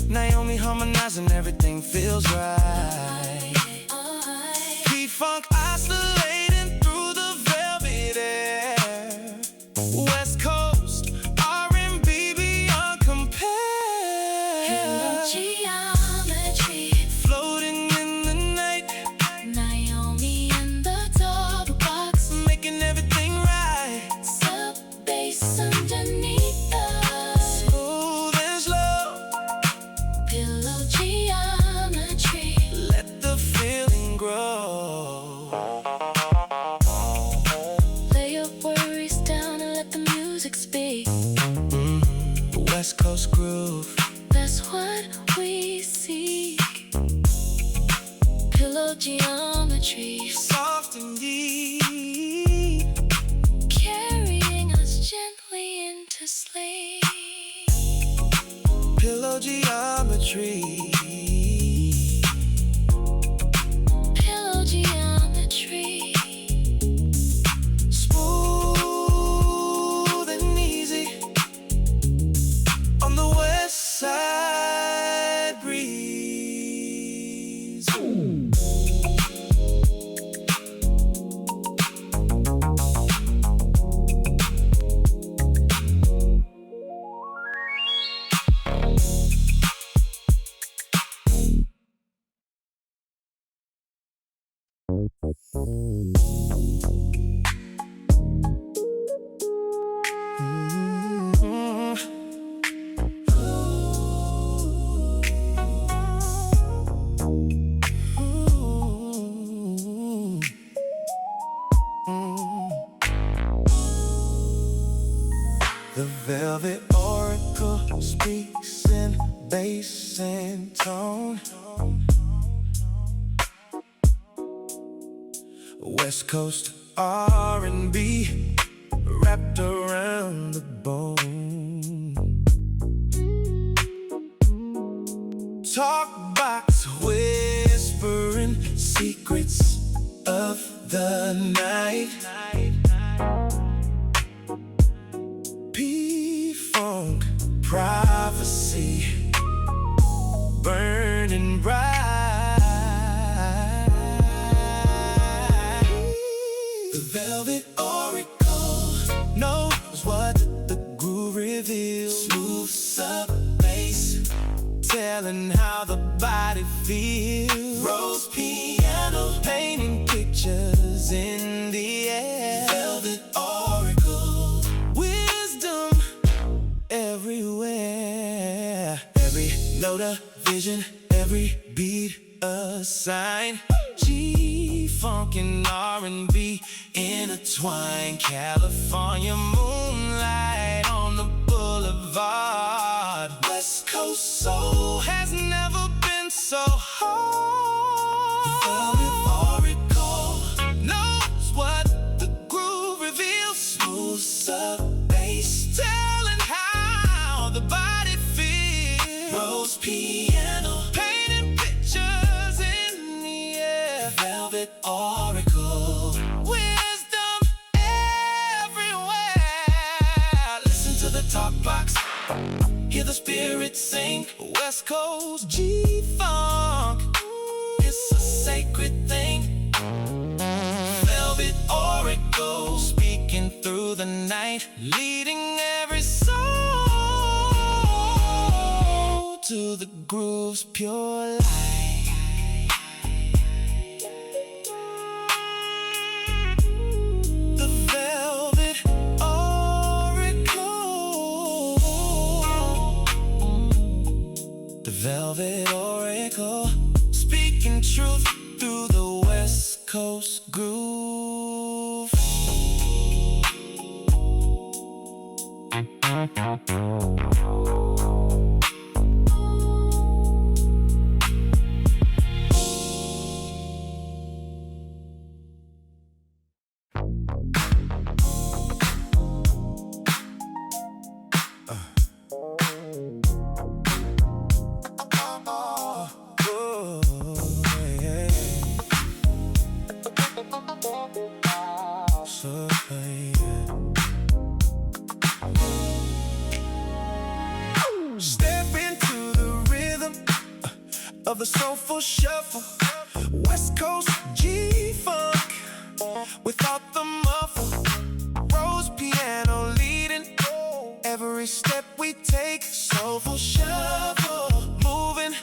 Naomi harmonizing, everything feels right. P-funk oscillating through the velvet air. West Coast R&B beyond compare. Pillow geometry, Floating in the night, Naomi and the talkbox, making everything right. sub bass underneath us. Smooth and slow, Pillow geometry, let the The velvet oracle speaks in bass and tone. West Coast R&B wrapped around the bone. Talkbox whispering secrets of the night. P-Funk prophecy burning bright. The velvet oracle knows what the groove reveals. Smooth sub-bass telling how the body feels. Rose piano painting pictures in the air. Velvet oracle, wisdom everywhere. Every note a vision, every beat a sign. G-Funk and R&B intertwine. California moonlight on the boulevard. West Coast soul has never been so hard. The velvet oracle knows what the groove reveals. Smooth sub-bass telling how the body feels. Rose piano painting pictures in the air. Velvet oracle, wisdom everywhere. Listen to the talkbox, hear the spirit sing. West Coast G-Funk, it's a sacred thing. Velvet oracle speaking through the night, leading every soul to the groove's pure light. The velvet oracle, the velvet oracle, speaking truth through the West Coast groove. Step into the rhythm of the soulful shuffle. West Coast G-Funk without the muffle. Rose piano leading every step we take. Soulful shuffle, moving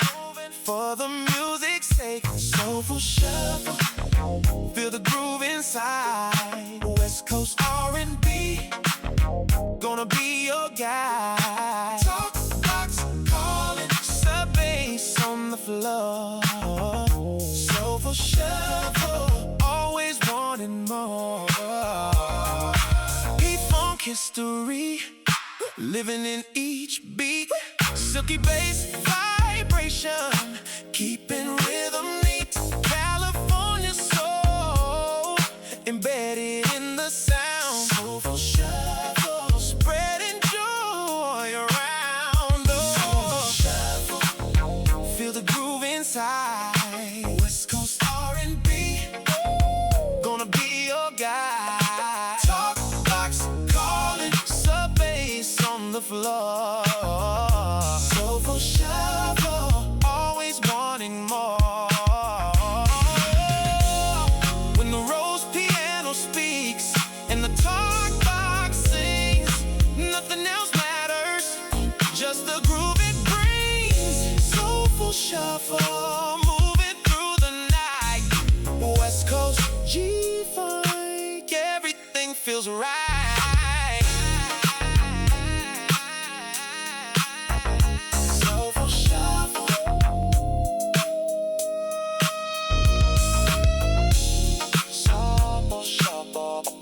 for the music's sake. Soulful shuffle, feel the groove inside. West Coast R&B, gonna be your guide. Talkbox calling, sub-bass on the floor. Soulful shuffle, always wanting more. P-Funk history, living in each beat. Silky bass vibration, keeping rhythm neat. California soul, embedded in the sound. Soulful shuffle, spreading joy around. Soulful shuffle, feel the groove inside. West Coast R&B, gonna be your guide. Talkbox calling, sub-bass on the floor. Soulful shuffle, always wanting more. When the rose piano speaks and the talkbox sings, nothing else matters, just the groove it brings. Soulful shuffle, moving through the night. West Coast G-Funk, everything feels right. Soulful shuffle, soulful shuffle.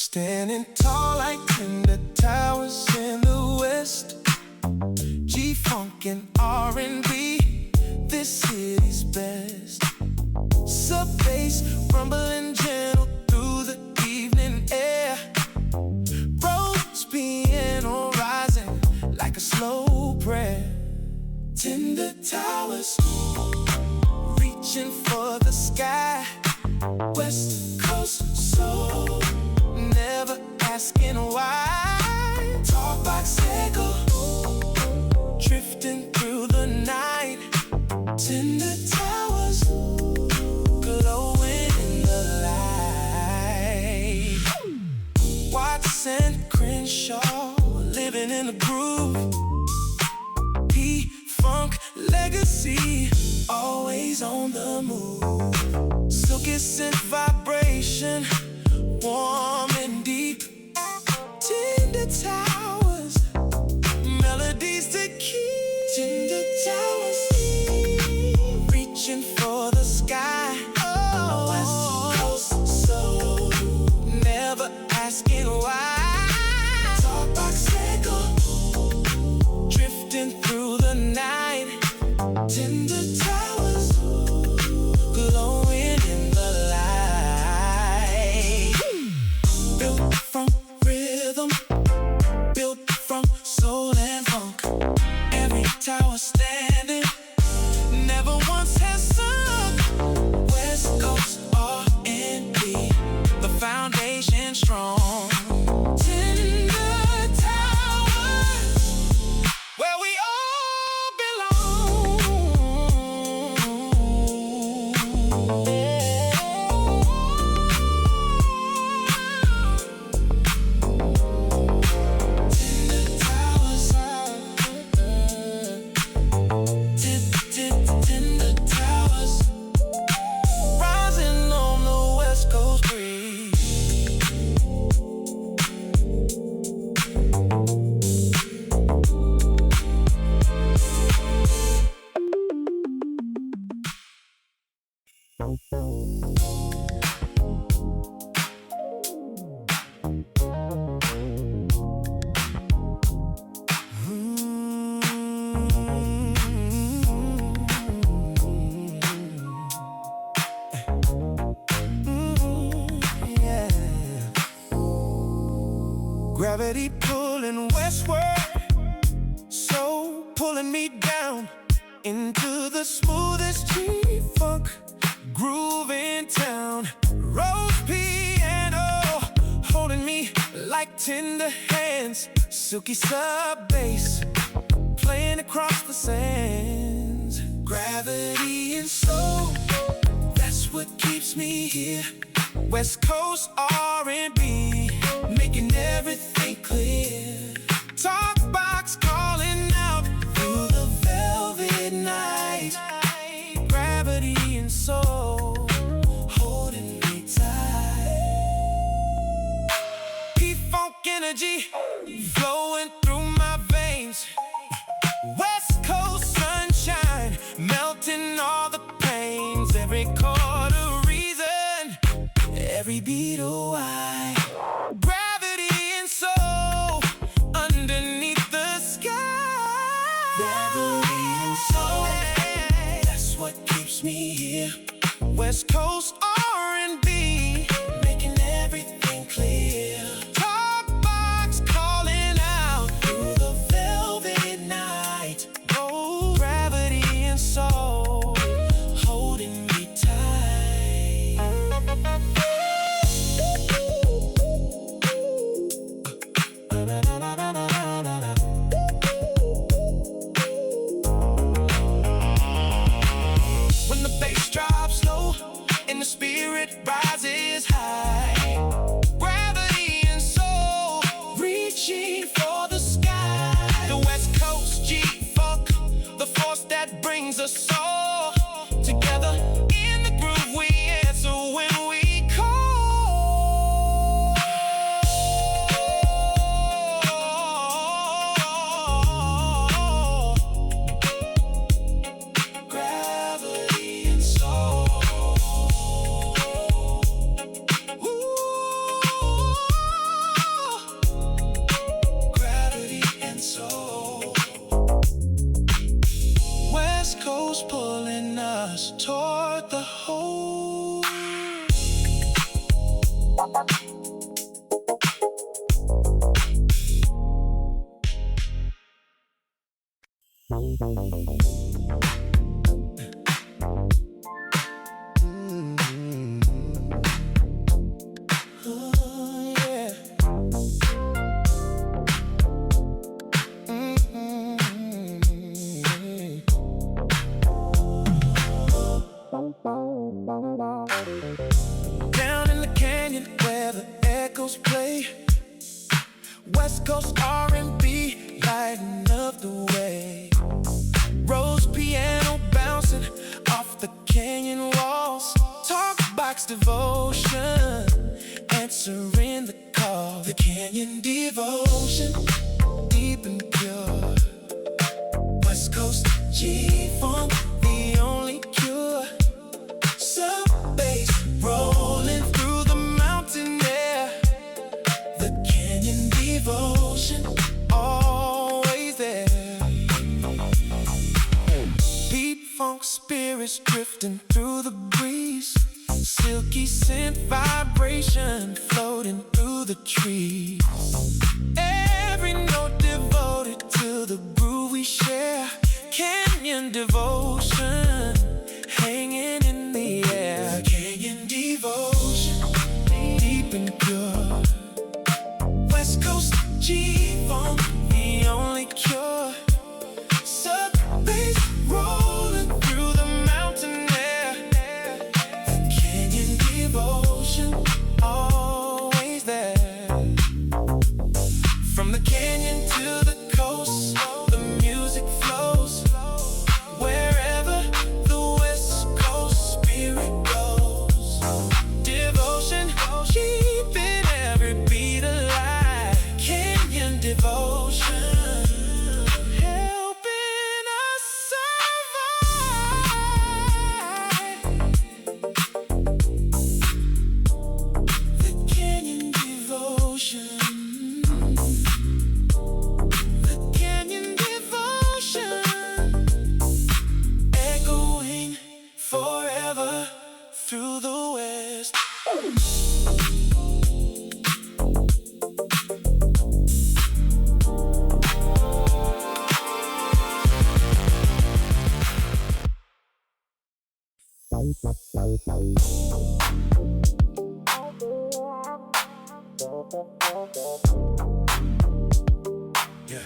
Standing tall like tinder towers in the west. G-funk and R&B, this city's best. Sub-bass rumbling gentle through the evening air. Roads piano rising like a slow prayer. Tinder towers reaching for the sky. West Coast soul, never asking why. Talkbox echo drifting through the night. Tinder towers glowing in the light. Watts and Crenshaw living in the groove. P-Funk legacy always on the move. Silky synth vibration, warm and deep. Tinder towers, melodies to keep. Tinder towers, reaching for the sky. West Coast soul, never asking why. Talkbox echo, drifting through the night. Tinder towers, glowing in the light. Built from rhythm, built from soul and funk. Every tower standing, never once has sunk. West Coast R&B, the foundation strong. Tinder towers, where we all belong. Tinder towers, Tinder towers, rising on the West Coast breeze. Yeah. Gravity pulling westward, so pulling me down into the smoothest G-funk groove in town. Rose piano holding me like tender hands. Silky sub-bass playing across the sands. Gravity and soul, that's what keeps me here. West Coast R&B, making everything clear. Talkbox calling out through the velvet night. Gravity and soul, holding me tight. P-Funk energy flowing through my veins. West Coast sunshine, melting all the pains. Every chord a reason, every beat a why. Gravity and soul, underneath the sky. Gravity and soul, that's what keeps me here. West Coast R&B, making everything clear. Talkbox calling out Down in the canyon where the echoes play, West Coast R&B lighting up the way. Rose piano bouncing off the canyon walls. Talkbox devotion, answering the call. The canyon devotion, deep and pure. West Coast G-Funk, the only cure. Sub-bass rolling through the mountain air. The canyon devotion, always there. Beat funk spirits drifting through the breeze. Silky synth vibration floating through the trees. Every note devoted to the groove we share. Canyon devotion hanging in the air. Canyon devotion, deep and pure. West Coast G-Funk, the only cure. Sub-bass rolling through the mountain air. The canyon devotion, always there. From the canyon to the coast, the music flows. Wherever the West Coast spirit goes. Devotion, keeping every beat alive. Canyon devotion, helping us survive. The canyon devotion. The canyon devotion, echoing forever through the West. Yeah.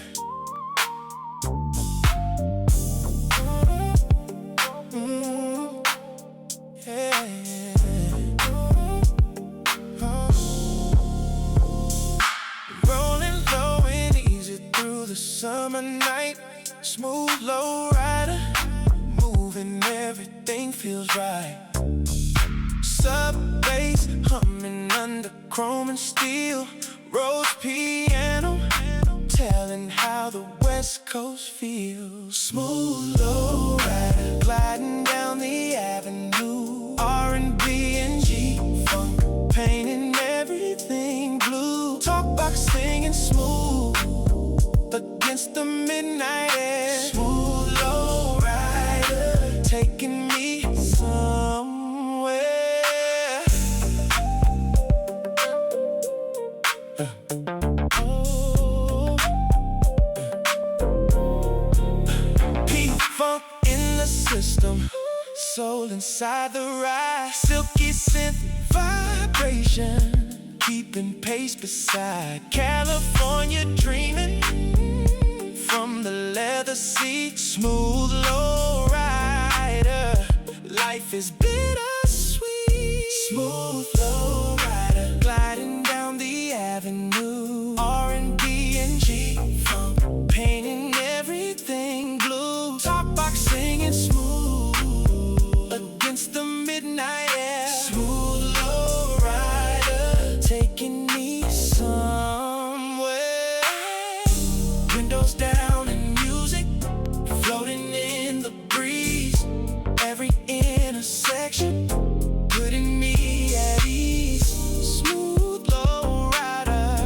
Rolling low and easy through the summer night. Smooth low rider, moving, everything feels right. Sub-bass humming under chrome and steel. Rose piano telling how the West Coast feels. Smooth low rider gliding down the avenue. R&B and G-Funk painting everything blue. Talkbox singing smooth against the midnight air. Smooth low rider taking me somewhere. P-Funk in the system, soul inside the ride. Silky synth vibration, keeping pace beside. California dreaming from the leather seat. Smooth low rider, life is bittersweet. Smooth low rider gliding down the avenue. R&B and G-Funk painting everything blue. Talkbox singing smooth against the midnight air. Smooth low rider taking me somewhere. Windows down and music floating in the breeze. Every intersection putting me at ease. Smooth low rider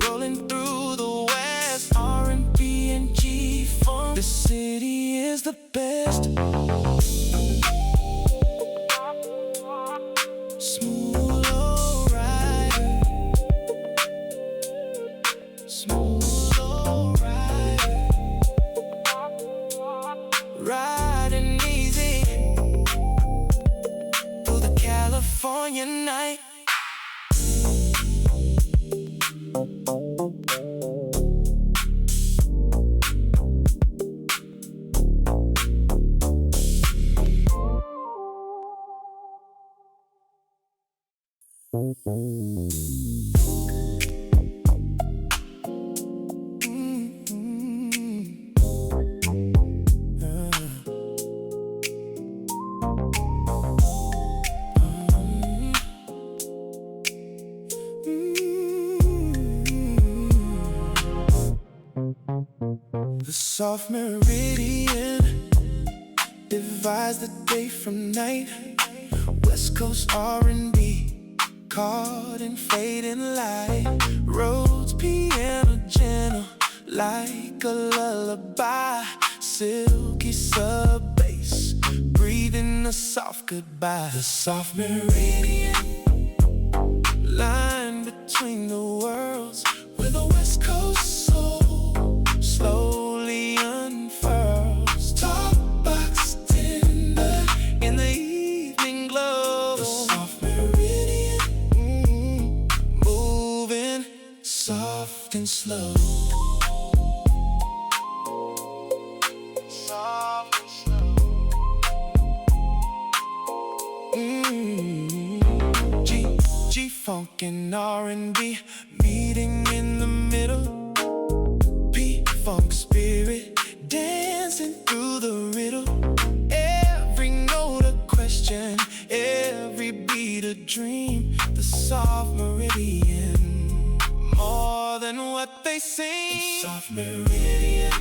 rolling through the West. R&B and G-Funk, the city is the best. Smooth low rider, smooth low rider. The soft meridian divides the day from night. West Coast R&B caught in fading light. Rhodes piano gentle like a lullaby. Silky sub bass breathing a soft goodbye. The soft meridian line between the worlds, where the West Coast soul slowly unfurls. Talkbox tender in the evening glow. The soft meridian moving soft and slow. Soft and slow. G-funk and R&B meeting in the middle. P-funk spirit dancing through the riddle. Every note a question, every beat a dream. The soft meridian, more than what they seem. The soft meridian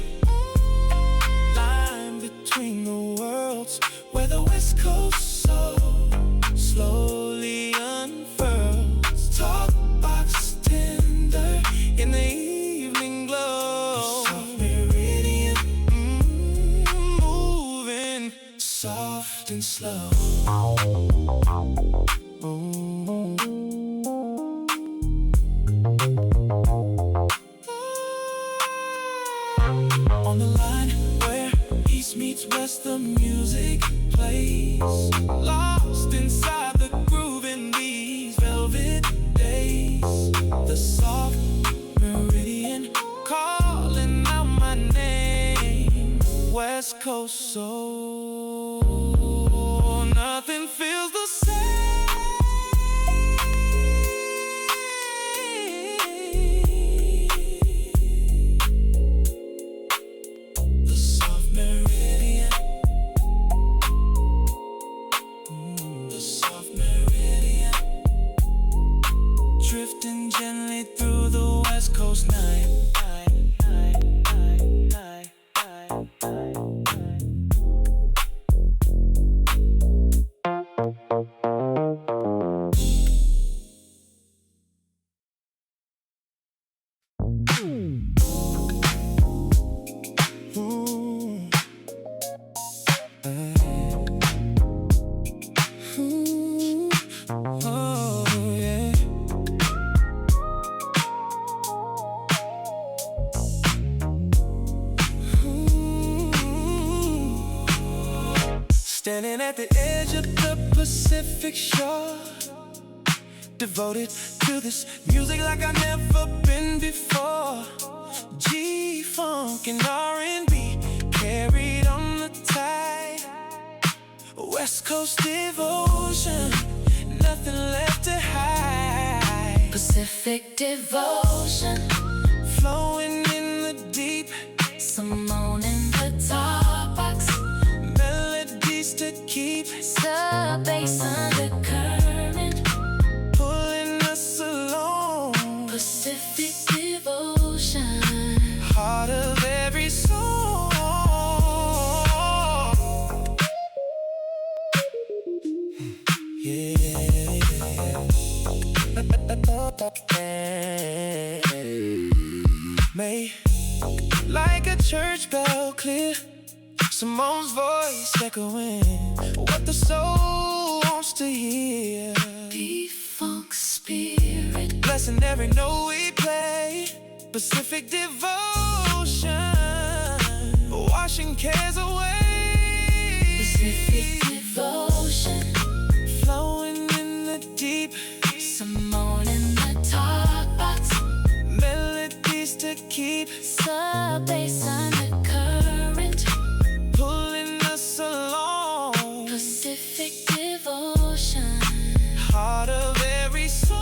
line between the worlds, where the West Coast soul slowly unfurls. Talkbox tender in the evening glow. The soft meridian moving soft and slow. On the line where east meets west, the music plays. Lost inside the groove in these velvet days. The soft meridian calling out my name. West Coast soul, nothing feels the same. The soft meridian, the soft meridian, drifting gently through the West Coast night. Oh, yeah. Standing at the edge of the Pacific shore, devoted to this music like I've never been before. G-funk and R&B carried on the tide. West Coast devotion, nothing left to hide. Pacific devotion, flowing in the deep. Simone in the talkbox, Melodies to keep. sub bass undercurrent, Pulling us along. Pacific devotion, Heart of every song. Yeah. May, like a church bell clear, Simone's voice echoing what the soul wants to hear. P-funk spirit, Blessing every note we play. Pacific devotion, washing cares away. Pacific devotion, flowing in the deep. Simone in the talkbox, Melodies to keep. sub bass undercurrent, Pulling us along. Pacific devotion, Heart of every song.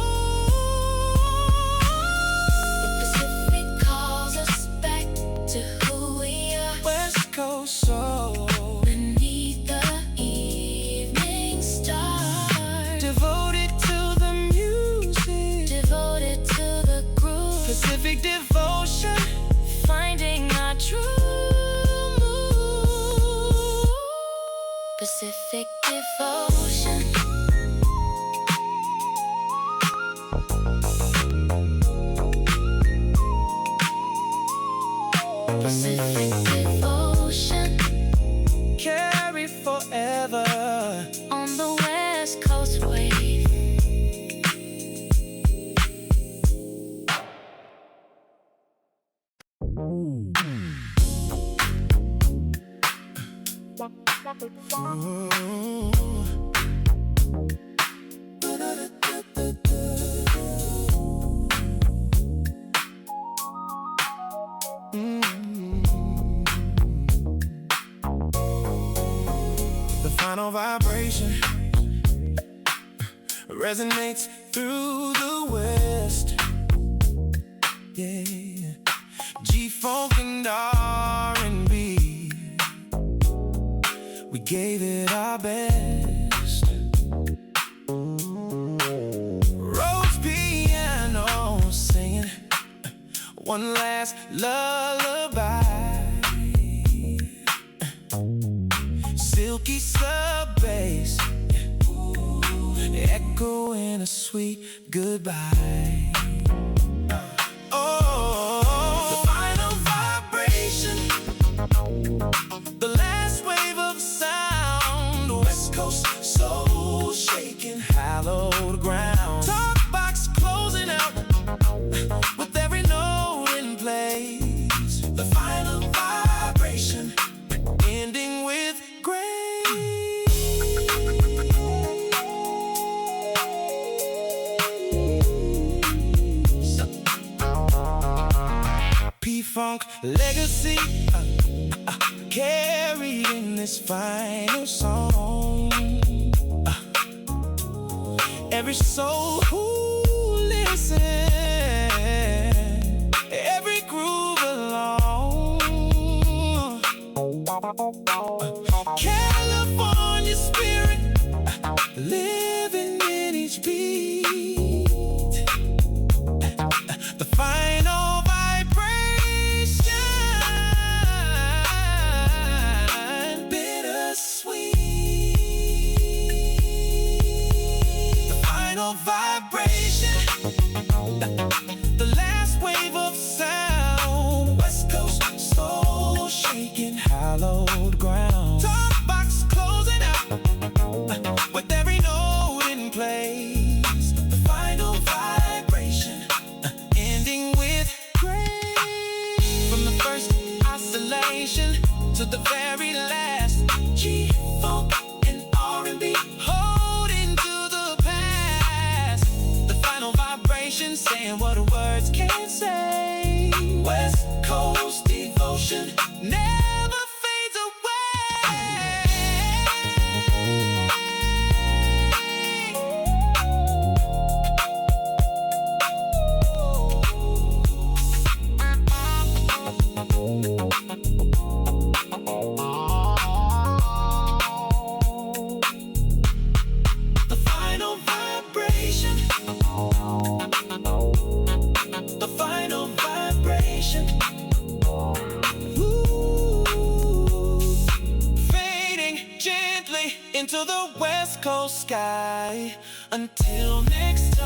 the Pacific calls us back to who we are. West Coast soul, Beneath the evening star, devoted to the music. devoted to the groove, Pacific devotion, finding our truth. The final vibration resonates through the west. Yeah, G-funk and R&B, we gave it our best. Rose piano singing one last lullaby. Silky sub bass echoing a sweet goodbye. The final vibration, the last wave of sound. West Coast soul shaking hallowed ground. Talkbox closing out with every note in place. The final vibration ending with grace. P-Funk legacy carried in this final song. Every soul who listens, every groove along. California spirit living in each beat. The final vibration, bittersweet. The final vibration, the last wave of sound. West Coast soul shaking hallowed ground. Talkbox closing out with every note in place. The final vibration ending with grace. From the first oscillation to the very last G-funk and R&B, holding to the past. The final vibration saying what words can't say. West Coast devotion never fades away. The final vibration, the final vibration. Ooh, fading gently into the West Coast sky. Until next time.